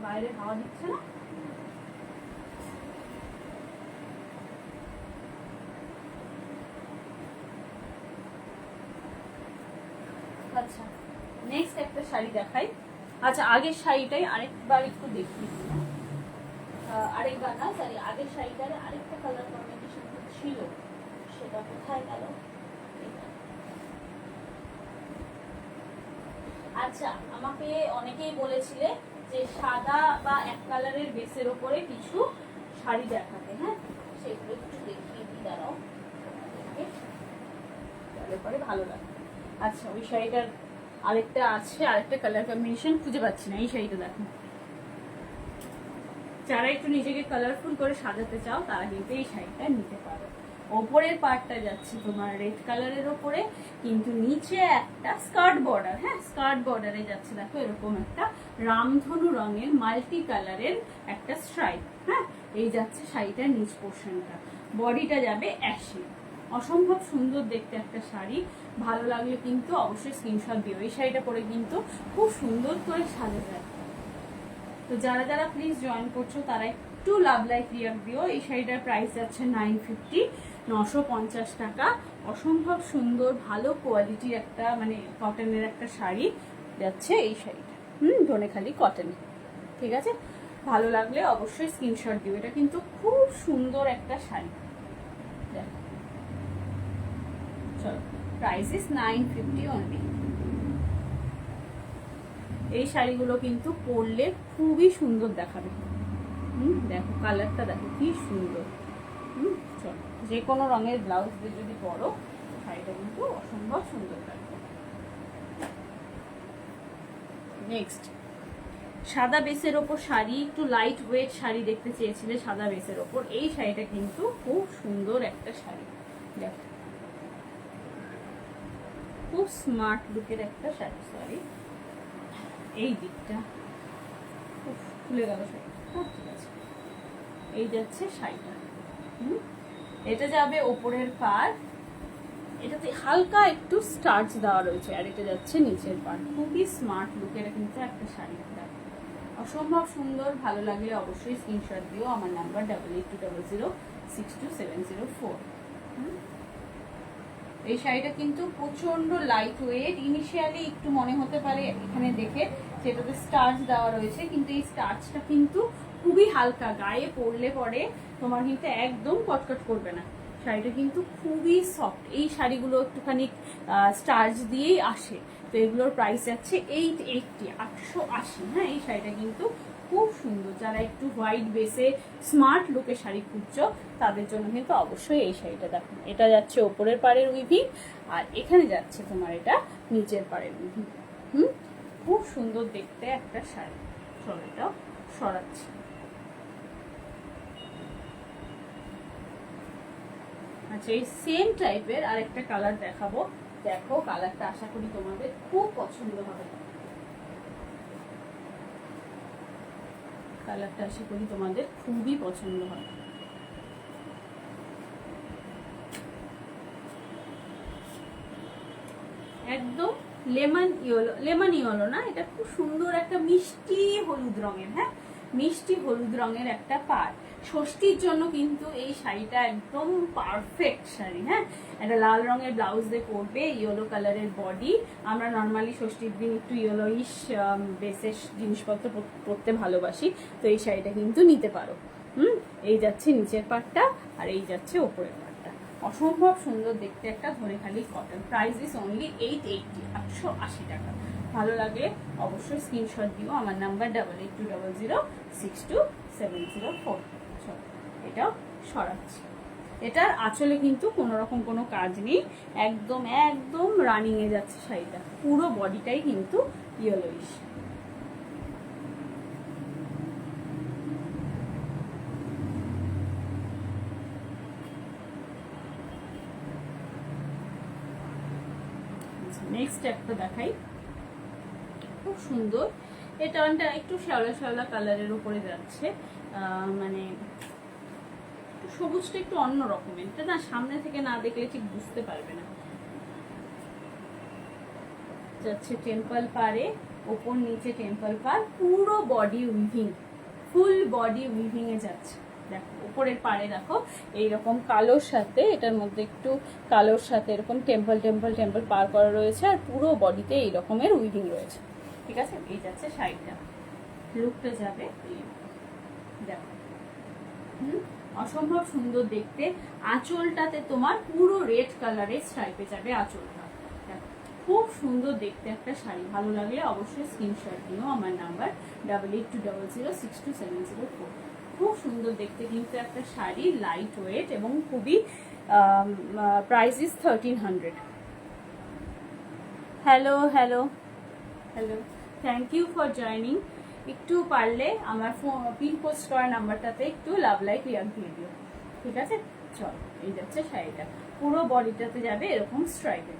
বাইরে হাওয়া দিচ্ছে না। আচ্ছা নেক্সট একটা শাড়ি দেখাই। আচ্ছা আগের শাড়িটাই আরেকবার একটু দেখি, আরেকবার না সরি, আগের শাড়িটার আরেকটা কালার কম্বিনেশন ছিল, সেটা কোথায় গেল? আচ্ছা আমাকে অনেকেই বলেছিলে যে সাদা বা এক কালারের বেসের ওপরে কিছু শাড়ি দেখাতে, হ্যাঁ সেগুলো একটু দেখিয়ে দিই, দাঁড়াও তাহলে পরে ভালো লাগে। আচ্ছা ওই শাড়িটার আরেকটা আছে, আরেকটা কালার কম্বিনেশন খুঁজে পাচ্ছি না, এই শাড়িটা দেখো। যারা একটু নিজেকে কালারফুল করে সাজাতে চাও তারা কিন্তু এই শাড়িটা নিতে পারো। ওপরের পার্টটা যাচ্ছে তোমার রেড কালারের ওপরে, কিন্তু নিচে একটা স্কার্ট বর্ডার, হ্যাঁ স্কার্ট বর্ডারে যাচ্ছে দেখো এরকম একটা রামধনু রঙের মাল্টি কালারের একটা স্ট্রাইপ, হ্যাঁ এই যাচ্ছে শাড়িটার নিচ পোর্শনটা, বডিটা যাবে অ্যাশি। অসম্ভব সুন্দর দেখতে একটা শাড়ি, ভালো লাগলে কিন্তু অবশ্যই স্ক্রিনশট দিও। এই শাড়িটা পরে কিন্তু খুব সুন্দর করে সাজা যায়। তো যারা যারা প্লিজ জয়েন করছো তারা একটু লাভ লাইফ রিয়াক্ট দিও। এই শাড়িটার প্রাইস যাচ্ছে 950, 950 টাকা। অসম্ভব সুন্দর ভালো কোয়ালিটির একটা মানে কটনের একটা শাড়ি যাচ্ছে এই শাড়িটা, ধনেখালি কটনে, ঠিক আছে। ভালো লাগলে অবশ্যই স্ক্রিনশট দিও, এটা কিন্তু খুব সুন্দর একটা শাড়ি। দেখো চলো, প্রাইস ইজ 950 অনলি। এই শাড়িগুলো কিন্তু পরলে খুবই সুন্দর দেখাবে, দেখো কালারটা দেখো কি সুন্দর, চলো যে কোনো রঙের ব্লাউজ দিয়ে যদি পরো শাড়িটা কিন্তু অসম্ভব সুন্দর লাগবে। নেক্সট সাদা বেসের ওপর শাড়ি, একটু লাইট ওয়েট শাড়ি দেখতে চেয়েছিলে সাদা বেসের ওপর, এই শাড়িটা কিন্তু খুব সুন্দর একটা শাড়ি, দেখো খুব স্মার্ট লুকের একটা শাড়ি। সরি এই দিকটা খুলে গেল শাড়িটা, ঠিক আছে। এই যাচ্ছে শাড়িটা, এটা যাবে ওপরের পাড়, এটাতে হালকা একটু স্টার্চ দেওয়া রয়েছে, আর এটা যাচ্ছে নিচের পাড়। খুবই স্মার্ট লুকের কিন্তু একটা শাড়ি, অসম্ভব সুন্দর। ভালো লাগলে অবশ্যই স্ক্রিনশট দিও, আমার নাম্বার 8820062704। এই শাড়িটা কিন্তু প্রচন্ড লাইট ওয়েট, ইনিশিয়ালি একটু মনে হতে পারে এখানে দেখে যেটাতে স্টার্চ দেওয়া রয়েছে, কিন্তু এই স্টার্চটা কিন্তু খুবই হালকা, গায়ে পরলে পরে তোমার কিন্তু একদম কটকট করবে না। শাড়িটা কিন্তু খুবই সফট, এই শাড়িগুলো একটুখানি স্টার্চ দিয়েই আসে। তো এগুলোর প্রাইস যাচ্ছে 880, 880, হ্যাঁ এই শাড়িটা কিন্তু খুব সুন্দর। যারা একটু হোয়াইট বেসে স্মার্ট লুকে শাড়ি খুঁজছো তাদের জন্য কিন্তু অবশ্যই এই শাড়িটা দেখো। এটা যাচ্ছে ওপরের পাড়ের উইভিং, আর এখানে যাচ্ছে তোমার এটা নিচের পাড়ের উইভিং। খুব সুন্দর দেখতে একটা শাড়ি। শাড়িটাও সরাচ্ছি। আচ্ছা, এই সেম টাইপের আরেকটা কালার দেখাবো। দেখো কালারটা আশা করি তোমাদের খুব পছন্দ হবে। কালারটা আশা করি তোমাদের খুবই পছন্দ হবে। একদম লেমন ইয়েলো না, এটা খুব সুন্দর একটা মিষ্টি হলুদ রঙের, হ্যাঁ মিষ্টি হলুদ রঙের একটা পাড়। ষষ্ঠীর জন্য কিন্তু এই শাড়িটা একদম পারফেক্ট শাড়ি। হ্যাঁ, একটা লাল রঙের ব্লাউজ দিয়ে পরবে, ইয়েলো কালারের বডি। আমরা নর্মালি ষষ্ঠীর দিন একটু ইয়েলোইশ বেসের জিনিসপত্র পরতে ভালোবাসি, তো এই শাড়িটা কিন্তু নিতে পারো। এই যাচ্ছে নিচের পাটটা, আর এই যাচ্ছে ওপরের পাটটা। অসম্ভব সুন্দর দেখতে একটা Dhanekhali cotton. Price is only 880, 880 টাকা। ভালো লাগে অবশ্যই স্ক্রিনশট দিও। আমার নাম্বার 8820062704। এটাও সরাচ্ছি। এটার আঁচলে কিন্তু কোনো রকম কোনো কাজ নেই, একদম একদম রানিং এ যাচ্ছে শাড়িটা। পুরো বডিটাই কিন্তু ইয়েলোইশ। নেক্সট একটা দেখাই, খুব সুন্দর। এটা একটু শ্যাওলা শ্যাওলা কালারের উপরে যাচ্ছে, মানে সবুজটা একটু অন্য রকমের। এটা না সামনে থেকে না দেখলে ঠিক বুঝতে পারবে না। যাচ্ছে টেম্পল পারে, ওপর নিচে টেম্পল পার, পুরো body weaving, full body weaving এ যাচ্ছে। দেখো উপরের পাড়ে দেখো এইরকম কালোর সাথে, এটার মধ্যে একটু কালোর সাথে এরকম টেম্পল টেম্পল টেম্পল পার করা রয়েছে, আর পুরো বডিতে এই রকমের উইভিং রয়েছে। ঠিক আছে, এই যাচ্ছে শাড়িটা। লুকটা যাবে দেখো, অসম্ভব সুন্দর দেখতে। আঁচলটাতে তোমার পুরো রেড কালারের স্ট্রাইপে যাবে আঁচলটা। খুব সুন্দর দেখতে একটা শাড়ি। ভালো লাগলে অবশ্যই স্ক্রিনশট দিও। আমার নাম্বার 8820062704। খুব সুন্দর দেখতে কিন্তু একটা শাড়ি, লাইট ওয়েট এবং খুবই price is 1300। Hello hello hello, thank you for joining. একটু পারলে আমার পিন পোস্ট করা নাম্বারটাতে একটু লাভ লাইক রিয়াক্ট দিয়ে দিও। ঠিক আছে, চল। এই যাচ্ছে শাড়িটা, পুরো বডিটাতে যাবে এরকম স্ট্রাইপে,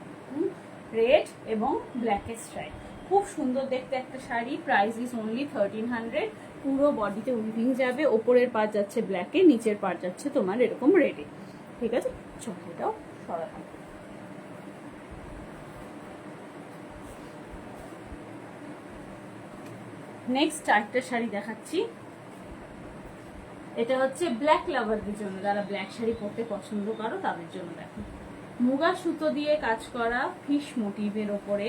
রেড এবং ব্ল্যাকের স্ট্রাইপ। খুব সুন্দর দেখতে একটা শাড়ি। Price is only 1300। পুরো বডিতে উইভিং যাবে, ওপরের পার্ট যাচ্ছে ব্ল্যাকে, নিচের পার্ট যাচ্ছে তোমার এরকম রেডে। ঠিক আছে, চল এটাও সরালাম। নেক্সট একটা শাড়ি দেখাচ্ছি। এটা হচ্ছে ব্ল্যাক লাভারদের জন্য, যারা ব্ল্যাক শাড়ি পরতে পছন্দ করো তাদের জন্য। দেখো মুগা সুতো দিয়ে কাজ করা ফিশ মোটিভের ওপরে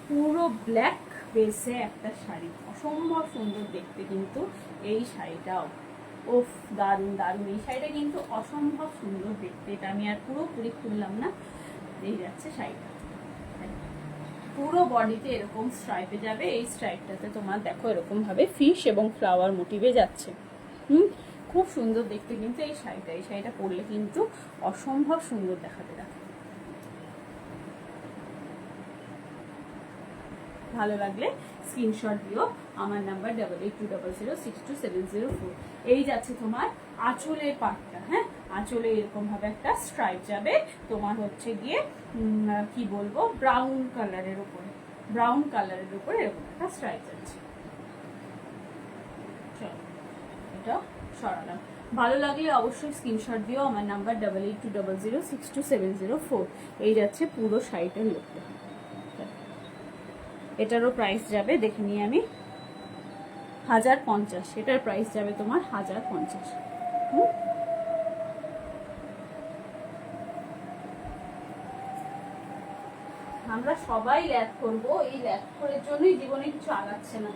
পুরো ব্ল্যাক বেসে একটা শাড়ি। অসম্ভব সুন্দর দেখতে কিন্তু এই শাড়িটাও। ওফ, দারুণ দারুণ। এই শাড়িটা কিন্তু অসম্ভব সুন্দর দেখতে। এটা আমি আর পুরোপুরি খুললাম না। এই যাচ্ছে শাড়িটা, পুরো বডিতে এরকম স্ট্রাইপে যাবে। এই স্ট্রাইপটাতে তোমার দেখো এরকম ভাবে ফিশ এবং ফ্লাওয়ার মোটিভে যাচ্ছে। খুব সুন্দর দেখতে কিন্তু এই শাড়িটা। এই শাড়িটা পরলে কিন্তু অসম্ভব সুন্দর দেখাতে। দেখো ভালো লাগলে স্ক্রিনশট দিও। আমার নাম্বার 8820062704। এই যাচ্ছে তোমার আঁচলের পাটটা। হ্যাঁ, আঁচলে এরকম ভাবে একটা স্ট্রাইপ যাবে তোমার হচ্ছে গিয়ে কি বলবো, ব্রাউন কালারের উপরে, ব্রাউন কালারের উপরে এরকম একটা স্ট্রাইপ যাচ্ছে। চলো এটা সরালাম। ভালো লাগলে অবশ্যই স্ক্রিনশট দিও। আমার নাম্বার 8820062704। এই যাচ্ছে পুরো শাড়িটার লুকটা। এটারও প্রাইস যাবে, দেখে নিই আমি, 1050। এটার প্রাইস যাবে তোমার 1050। আমরা সবাই ল্যাথ করবো, এই ল্যাথ করার জন্যই জীবনে কিছু আগাচ্ছে না।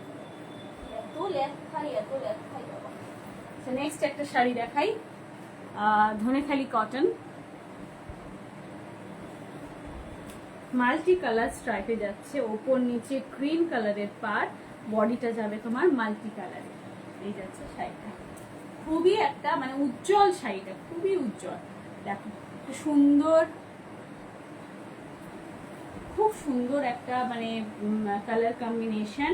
এত ল্যাথ খাই, এত ল্যাথ খাই বাবা। নেক্সট একটা শাড়ি দেখাই, ধনেখালি কটন, মাল্টি কালার স্ট্রাইপে যাচ্ছে, ওপর নিচে গ্রিন কালারের পার, বডিটা যাবে তোমার মাল্টি কালারে। এই যাচ্ছে শাড়িটা, খুবই একটা মানে উজ্জ্বল শাড়িটা, খুবই উজ্জ্বল। দেখো সুন্দর, খুব সুন্দর একটা মানে কালার কম্বিনেশন,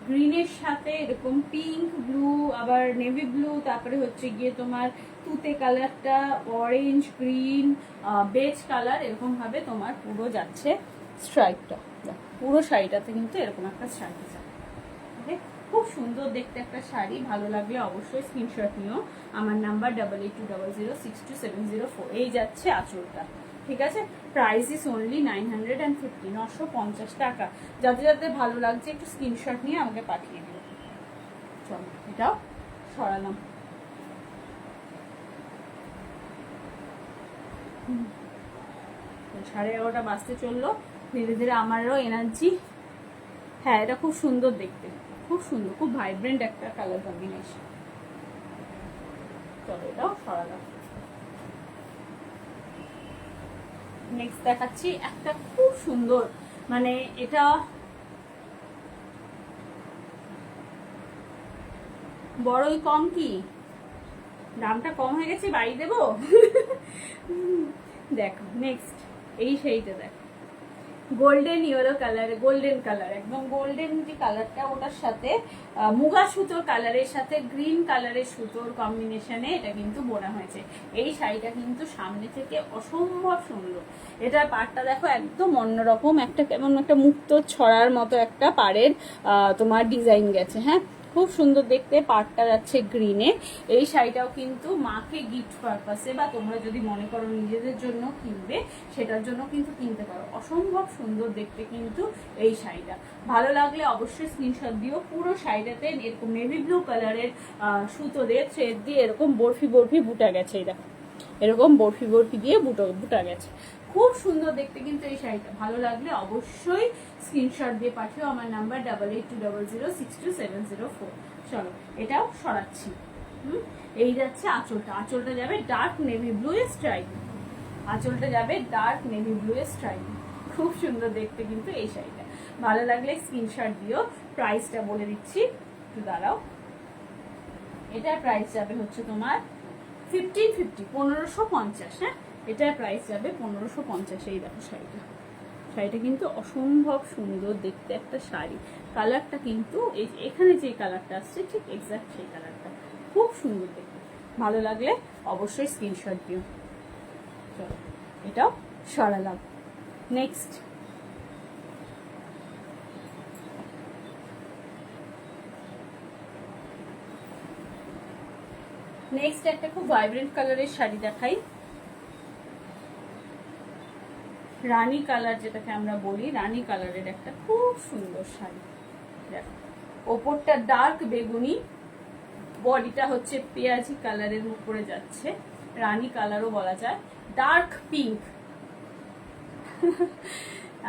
গ্রিনের সাথে এরকম পিঙ্ক ব্লু, আবার নেভি ব্লু, তারপরে হচ্ছে গিয়ে তোমার তুতে কালারটা, অরেঞ্জ গ্রিন, বেজ কালার, এরকম ভাবে তোমার পুরো যাচ্ছে স্ট্রাইপটা। পুরো শাড়িটাতে কিন্তু এরকম একটা স্ট্রাইপ আছে। খুব সুন্দর দেখতে একটা শাড়ি, ভালো লাগলে অবশ্যই স্ক্রিনশট নিও। আমার নাম্বার 8820062704। এই যাচ্ছে আঁচলটা, ঠিক আছে। প্রাইস ইস অনলি 950, 950 টাকা। যাতে যাতে ভালো লাগছে একটু স্ক্রিনশট নিয়ে আমাকে পাঠিয়ে দিও। চলো এটাও সরালাম। সাড়ে 11টা বাজতে চললো, ধীরে ধীরে আমারও এনার্জি। হ্যাঁ এটা খুব সুন্দর দেখতে, খুব সুন্দর, খুব ভাইব্রেন্ট একটা কালার কম্বিনেশন। চলো এটাও সরালাম। নেক্সট দেখাচ্ছি একটা খুব সুন্দর, মানে এটা বড়ই কম, কি দামটা কম হয়ে গেছে, বাড়ি দেবো। দেখো নেক্সট এই শাড়িটা দেখো, golden yellow colour, golden colour, একদম গোল্ডেন যে কালারটা, ওটার সাথে মুগা সুতোর কালারের সাথে গ্রিন কালারের সুতোর কম্বিনেশনে এটা কিন্তু বোনা হয়েছে। এই শাড়িটা কিন্তু সামনে থেকে অসম্ভব সুন্দর। এটার পাড়টা দেখো একদম অন্যরকম, একটা কেমন একটা মুক্ত ছড়ার মতো একটা পাড়ের তোমার ডিজাইন গেছে। হ্যাঁ খুব সুন্দর দেখতে, পাড়টা যাচ্ছে গ্রিনে। এই শাড়িটাও কিন্তু মাকে গিফট পারপাসে বা তোমরা যদি মনে করো নিজেদের জন্য কিনবে, সেটার জন্য কিন্তু কিনতে পারো। অসম্ভব সুন্দর দেখতে কিন্তু এই শাড়িটা। ভালো লাগলে অবশ্যই স্ক্রিনশট দিও। পুরো শাড়িটাতে এরকম নেভি ব্লু কালারের সুতো দিয়ে থ্রেড দিয়ে এরকম বরফি বরফি বুটা গেছে। এই দেখো এরকম বরফি বরফি দিয়ে বুটা গেছে, খুব সুন্দর দেখতে কিন্তু এই শাড়িটা। ভালো লাগলে অবশ্যই স্ক্রিনশট দিয়ে পাঠিও। আমার নাম্বার 8820062704। চলো এটাও সরাচ্ছি। এই যাচ্ছে আঁচলটা, আঁচলটা যাবে ডার্ক নেভি ব্লু এর স্ট্রাইপ, আঁচলটা যাবে ডার্ক নেভি ব্লু এর স্ট্রাইপ। খুব সুন্দর দেখতে কিন্তু এই শাড়িটা। ভালো লাগলে স্ক্রিনশট দিও। প্রাইসটা বলে দিচ্ছি, একটু দাঁড়াও। এটার প্রাইস যাবে হচ্ছে তোমার 1550, 1550। হ্যাঁ এটার প্রাইস যাবে 1550। এই দেখো শাড়িটা, শাড়িটা কিন্তু অসম্ভব সুন্দর দেখতে একটা শাড়ি। কালারটা কিন্তু এখানে যে কালারটা আসছে ঠিক এক্সাক্ট সেই কালারটা, খুব সুন্দর দেখতে। ভালো লাগলে অবশ্যই স্ক্রিনশট দিও। চলো এটাও সরালাম। নেক্সট একটা খুব ভাইব্রেন্ট কালারের শাড়ি দেখাই, রানী কালার যেটাকে আমরা বলি, রানী কালারের একটা খুব সুন্দর শাড়ি। দেখো ওপরটা ডার্ক বেগুনি, বডিটা হচ্ছে পেঁয়াজি কালারের উপরে যাচ্ছে, রানী কালারও বলা যায়, dark pink.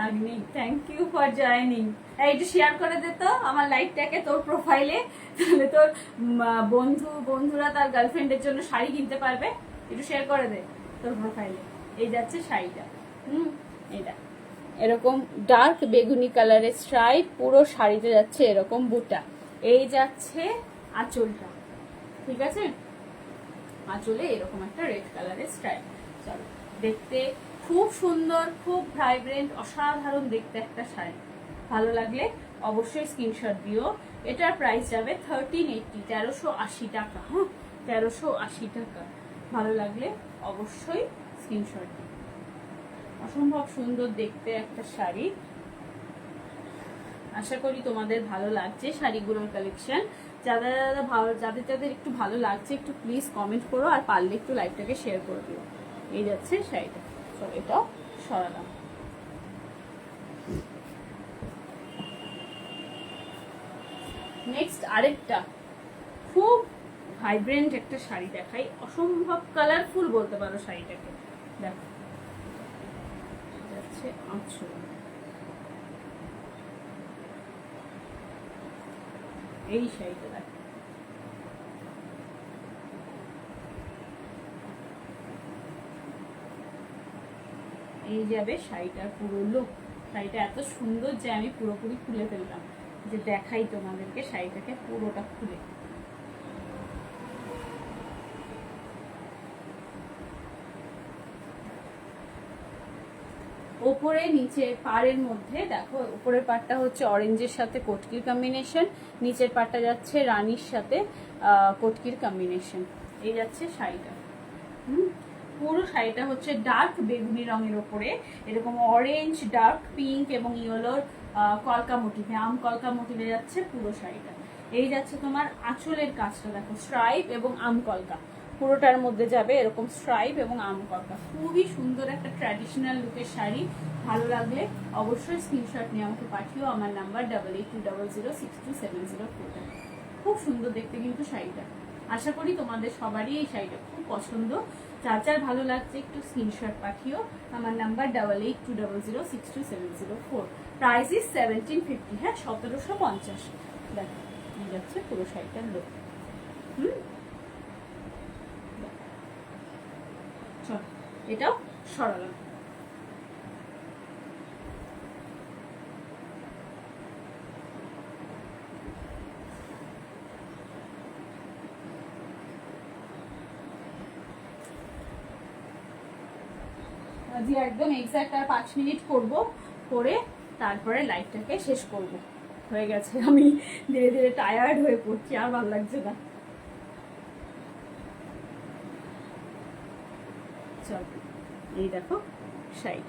Agni thank you for joining. একটু শেয়ার করে দে তো আমার লাইভটাকে তোর প্রোফাইলে, তাহলে তোর বন্ধুরা তার গার্লফ্রেন্ডের জন্য শাড়ি কিনতে পারবে। একটু শেয়ার করে দে তোর প্রোফাইলে। এই যাচ্ছে শাড়িটা, এটা এরকম ডার্ক বেগুনি কালারের স্ট্রাইপ, পুরো শাড়িতে যাচ্ছে এরকম বুটা। এই যাচ্ছে আঁচলটা, ঠিক আছে, আঁচলে এরকম একটা রেড কালারের স্ট্রাইপ। চলো দেখতে খুব সুন্দর, খুব ভাইব্রেন্ট, অসাধারণ দেখতে একটা শাড়ি। ভালো লাগলে অবশ্যই স্ক্রিনশট দিও। এটার প্রাইস যাবে 1380, 1380 টাকা। হ্যাঁ 1380 টাকা। ভালো লাগলে অবশ্যই স্ক্রিনশট দিও। অসম্ভব সুন্দর দেখতে একটা শাড়ি। আশা করি তোমাদের ভালো লাগছে শাড়িগুলোর কালেকশন। যাদের একটু ভালো লাগছে একটু প্লিজ কমেন্ট করো, আর পারলে একটু লাইভটাকে শেয়ার করে দিও। এই যাচ্ছে শাড়িটা। তো এটাও সরালাম। নেক্সট আরেকটা খুব ভাইব্রেন্ট একটা শাড়ি দেখাই, অসম্ভব কালারফুল বলতে পারো শাড়িটাকে। দেখো যাচ্ছে আঁচল, এই শাড়িটা দেখো, এই যাবে শাড়িটার পুরো লুক। শাড়িটা এত সুন্দর যে আমি পুরোপুরি খুলে ফেললাম, যে দেখাই তোমাদেরকে শাড়িটাকে পুরোটা খুলে। ওপরে নিচে পাড়ের মধ্যে দেখো, উপরের পাড়টা হচ্ছে অরেঞ্জের সাথে কটকির কম্বিনেশন, নিচের পাড়টা যাচ্ছে রানীর সাথে কটকির কম্বিনেশন। এই যাচ্ছে শাড়িটা। পুরো শাড়িটা হচ্ছে ডার্ক বেগুনি রঙের ওপরে এরকম অরেঞ্জ, ডার্ক পিঙ্ক এবং ইয়েলোর কলকা মোটিভে, আম কলকা মোটিভে যাচ্ছে পুরো শাড়িটা। এই যাচ্ছে তোমার আঁচলের কাজটা, দেখো স্ট্রাইপ এবং আম কলকা পুরোটার মধ্যে যাবে এরকম স্ট্রাইপ এবং আম কলকা। খুবই সুন্দর একটা ট্র্যাডিশনাল লুকের শাড়ি। ভালো লাগলে অবশ্যই স্ক্রিনশট নিয়ে আমাকে পাঠিও। আমার নাম্বার 8820062704। খুব সুন্দর দেখতে কিন্তু শাড়িটা। আশা করি তোমাদের সবারই এই শাড়িটা খুব পছন্দ। যার যার ভালো লাগছে একটু স্ক্রিনশট পাঠিও। আমার নাম্বার 8820062704। Price is 1750। হ্যাঁ, 1750। দেখো এই যাচ্ছে পুরো শাড়িটার লোক। চল এটাও সরালাম। আজকে একদম এক্সাক্ট আর 5 মিনিট করব, করে তারপরে লাইভটাকে শেষ করব। হয়ে গেছে, আমি ধীরে ধীরে টায়ার্ড হয়ে পড়ছি, আর ভালো লাগছে না। চল এই দেখো শাড়ি।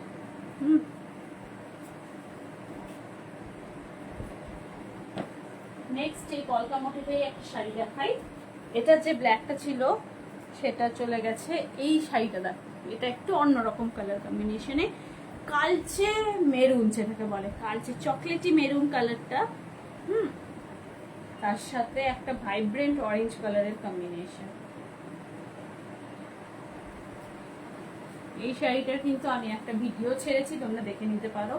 নেক্সট এই কলকা মোটিভে একটা শাড়ি দেখাই। এটা যে ব্ল্যাকটা ছিল সেটা চলে গেছে এই শাড়িটা। দেখো এটা একটু অন্যরকম কালার কম্বিনেশনে, কালচে মেরুন যেটাকে বলে, কালচে চকলেটি মেরুন কালারটা, তার সাথে একটা ভাইব্রেন্ট অরেঞ্জ কালারের কম্বিনেশন। এই শাড়িটার কিন্তু আমি একটা ভিডিও ছেড়েছি, তোমরা দেখে নিতে পারো।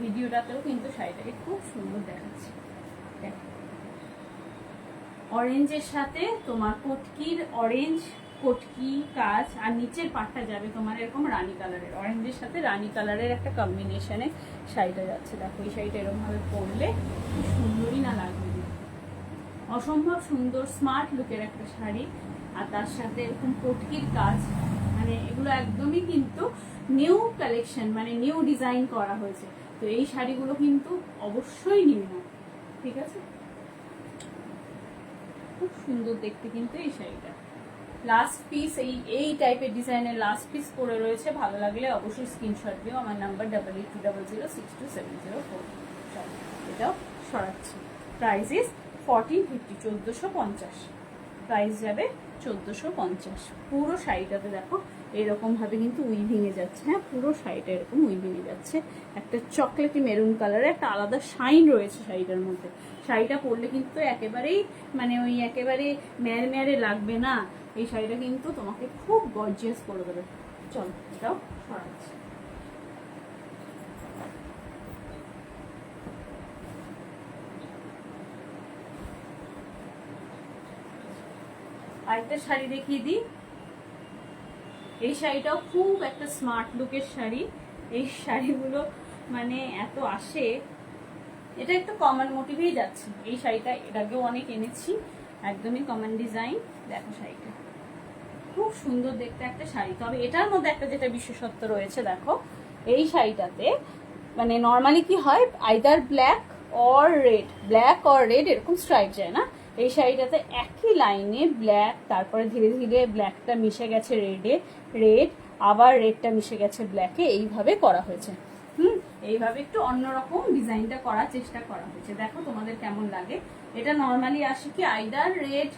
ভিডিওটাতেও কিন্তু শাড়িটাকে খুব সুন্দর দেখাচ্ছে। অরেঞ্জের সাথে তোমার কটকির অরেঞ্জ কটকি কাজ, আর নিচের পাটটা যাবে তোমার এরকম রানী কালারের, অরেঞ্জের সাথে রানী কালারের একটা কম্বিনেশনে শাড়িটা যাচ্ছে। দেখো এই শাড়িটা এরকম ভাবে পরলে কি সুন্দরই না লাগবে, অসম্ভব সুন্দর স্মার্ট লুকের একটা শাড়ি। আর তার সাথে এরকম কটকির কাজ, মানে এগুলো একদমই কিন্তু নিউ কালেকশন, মানে নিউ ডিজাইন করা হয়েছে। তো এই শাড়িগুলো কিন্তু অবশ্যই নিউ না, ঠিক আছে? খুব সুন্দর দেখতে কিন্তু এই শাড়িটা। লাস্ট পিস এই টাইপের ডিজাইনের লাস্ট পিস পরে রয়েছে। ভালো লাগলে অবশ্যই স্ক্রিনশট দিও। আমার নাম্বার 8820062704। এটাও সরাচ্ছি। Price is 1450, 1450। প্রাইস যাবে 1450। পুরো শাড়িটাতে দেখো এরকম ভাবে কিন্তু উইভিং এ যাচ্ছে। হ্যাঁ, পুরো শাড়িটা এরকম উইভিং এ যাচ্ছে। একটা চকলেটি মেরুন কালারের একটা আলাদা শাইন রয়েছে শাড়িটার মধ্যে। শাড়িটা পরলে কিন্তু একেবারেই মানে ওই একেবারে ম্যারে লাগবে না। এই শাড়িটা কিন্তু তোমাকে খুব গর্জিয়াস করে দেবে। চলো এটাও সরাচ্ছি। আরেকটা শাড়ি দেখিয়ে দিই। এই শাড়িটাও খুব একটা স্মার্ট লুকের শাড়ি। এই শাড়িগুলো মানে এত আসে, এটা একটু কমন মোটিভেই যাচ্ছে। এই শাড়িটা এর আগেও অনেক এনেছি, একদমই কমন ডিজাইন। দেখো শাড়িটা খুব সুন্দর দেখতে একটা শাড়ি। তবে এটার মধ্যে একটা যেটা বিশেষত্ব রয়েছে, দেখো এই শাড়িটাতে মানে নর্মালি কি হয়, either black or red, black or red এরকম স্ট্রাইপ যায় না। এই শাড়িটাতে একই লাইনে ব্ল্যাক, তারপরে ধীরে ধীরে ব্ল্যাকটা মিশে গেছে রেডে, রেড আবার রেডটা মিশে গেছে ব্ল্যাকে, এইভাবে করা হয়েছে। এইভাবে একটু অন্যরকম ডিজাইনটা করার চেষ্টা করা হয়েছে। দেখো তোমাদের কেমন লাগে। এটা নর্মালি আসে কি either red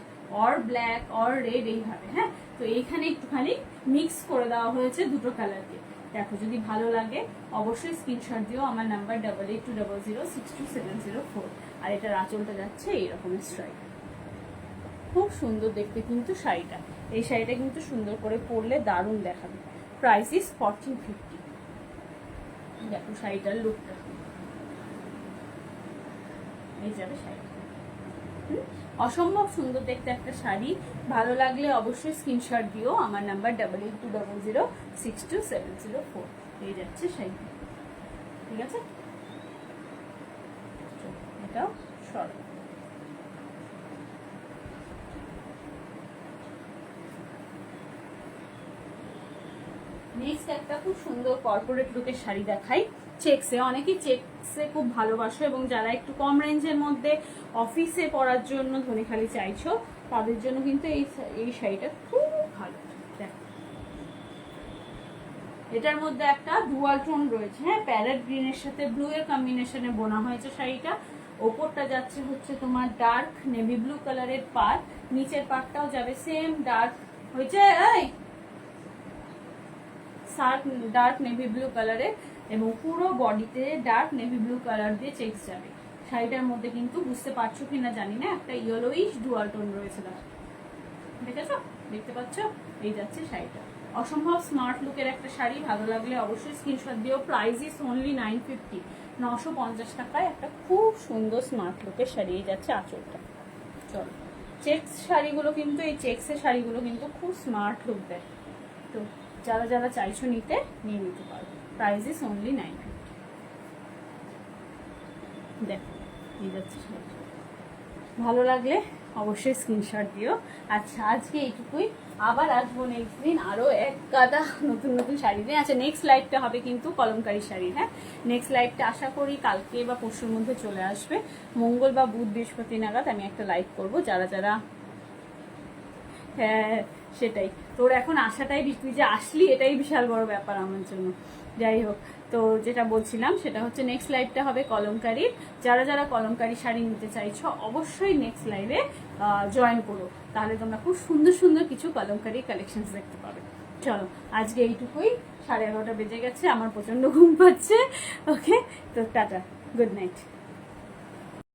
or black or red এইভাবে। হ্যাঁ, তো এইখানে একটুখানি মিক্স করে দেওয়া হয়েছে দুটো কালারকে। দেখো যদি ভালো লাগে অবশ্যই স্ক্রিনশট দিও। আমার নাম্বার 8820062704। আর এটার আঁচলটা যাচ্ছে এইরকমের স্ট্রাইপ। খুব সুন্দর দেখতে কিন্তু শাড়িটা। এই শাড়িটা কিন্তু সুন্দর করে পরলে দারুণ দেখাবে। Price is 1450। দেখো শাড়িটার লুকটা এই যাবে শাড়ি। অসম্ভব সুন্দর দেখতে একটা শাড়ি। ভালো লাগলে অবশ্যই স্ক্রিনশট দিও। আমার নাম্বার 8820062704। এই যাচ্ছে শাড়ি, ঠিক আছে? এটাও সরল। নেক্সট একটা খুব সুন্দর কর্পোরেট লুকের শাড়ি দেখাই, চেকসে। অনেকেই চেকসে খুব ভালোবাসো এবং যারা একটু কম রেঞ্জের মধ্যে অফিসে পরার জন্য ধনেখালি চাইছো তাদের জন্য কিন্তু এই শাড়িটা খুব ভালো। দেখো এটার মধ্যে একটা ডুয়াল টোন রয়েছে, হ্যাঁ, প্যারেট গ্রিনের সাথে ব্লু এর কম্বিনেশনে বোনা হয়েছে শাড়িটা। ওপরটা যাচ্ছে হচ্ছে তোমার ডার্ক নেভি ব্লু কালারের পাড়, নিচের পাড়টাও যাবে সেম ডার্ক হয়েছে ডার্ক নেভি ব্লু কালারের, এবং পুরো বডিতে ডার্ক নেভি ব্লু কালার দিয়ে চেকস যাবে। শাড়িটার মধ্যে কিন্তু বুঝতে পারছো কিনা জানি না, একটা ইয়েলোইশ ডুয়াল টোন রয়েছে। দেখেছো, দেখতে পাচ্ছ, এই যাচ্ছে শাড়িটা। অসম্ভব স্মার্ট লুকের একটা শাড়ি, ভালো লাগলে অবশ্যই স্ক্রিনশট দিও। প্রাইস ইস অনলি 950, 950 টাকায় একটা খুব সুন্দর স্মার্ট লুকের শাড়ি। এই যাচ্ছে আঁচলটা। চলো, চেক্স শাড়িগুলো কিন্তু, এই চেক্সের শাড়িগুলো কিন্তু খুব স্মার্ট লুক দেয়, তো যারা যারা চাইছো নিতে নিয়ে নিতে পারো। Price is only 950। দেখো এই যাচ্ছে শাড়িটা, ভালো লাগলে অবশ্যই স্ক্রিনশট দিও। আচ্ছা আজকে এইটুকুই, আবার আসবো নেক্সট দিন আরো এক গাদা নতুন নতুন শাড়ি দিয়ে। আচ্ছা নেক্সট লাইভটা হবে কিন্তু কলমকারি শাড়ি, হ্যাঁ, নেক্সট লাইভটা আশা করি কালকে বা পরশুর মধ্যে চলে আসবে। মঙ্গল বা বুধ বৃহস্পতি নাগাদ আমি একটা লাইভ করব। যারা যারা, হ্যাঁ সেটাই, তোর এখন আসাটাই, তুই যে আসলি এটাই বিশাল বড় ব্যাপার আমার জন্য। যাই হোক, তো যেটা বলছিলাম সেটা হচ্ছে নেক্সট লাইভটা হবে কলমকারি। যারা যারা কলমকারি শাড়ি নিতে চাইছো অবশ্যই নেক্সট লাইভে জয়েন করো, তাহলে তোমরা খুব সুন্দর সুন্দর কিছু কলমকারি কালেকশন দেখতে পাবে। চলো আজকে এইটুকুই, 11:30 বেজে গেছে, আমার প্রচন্ড ঘুম পাচ্ছে। ওকে, তো টাটা, গুড নাইট।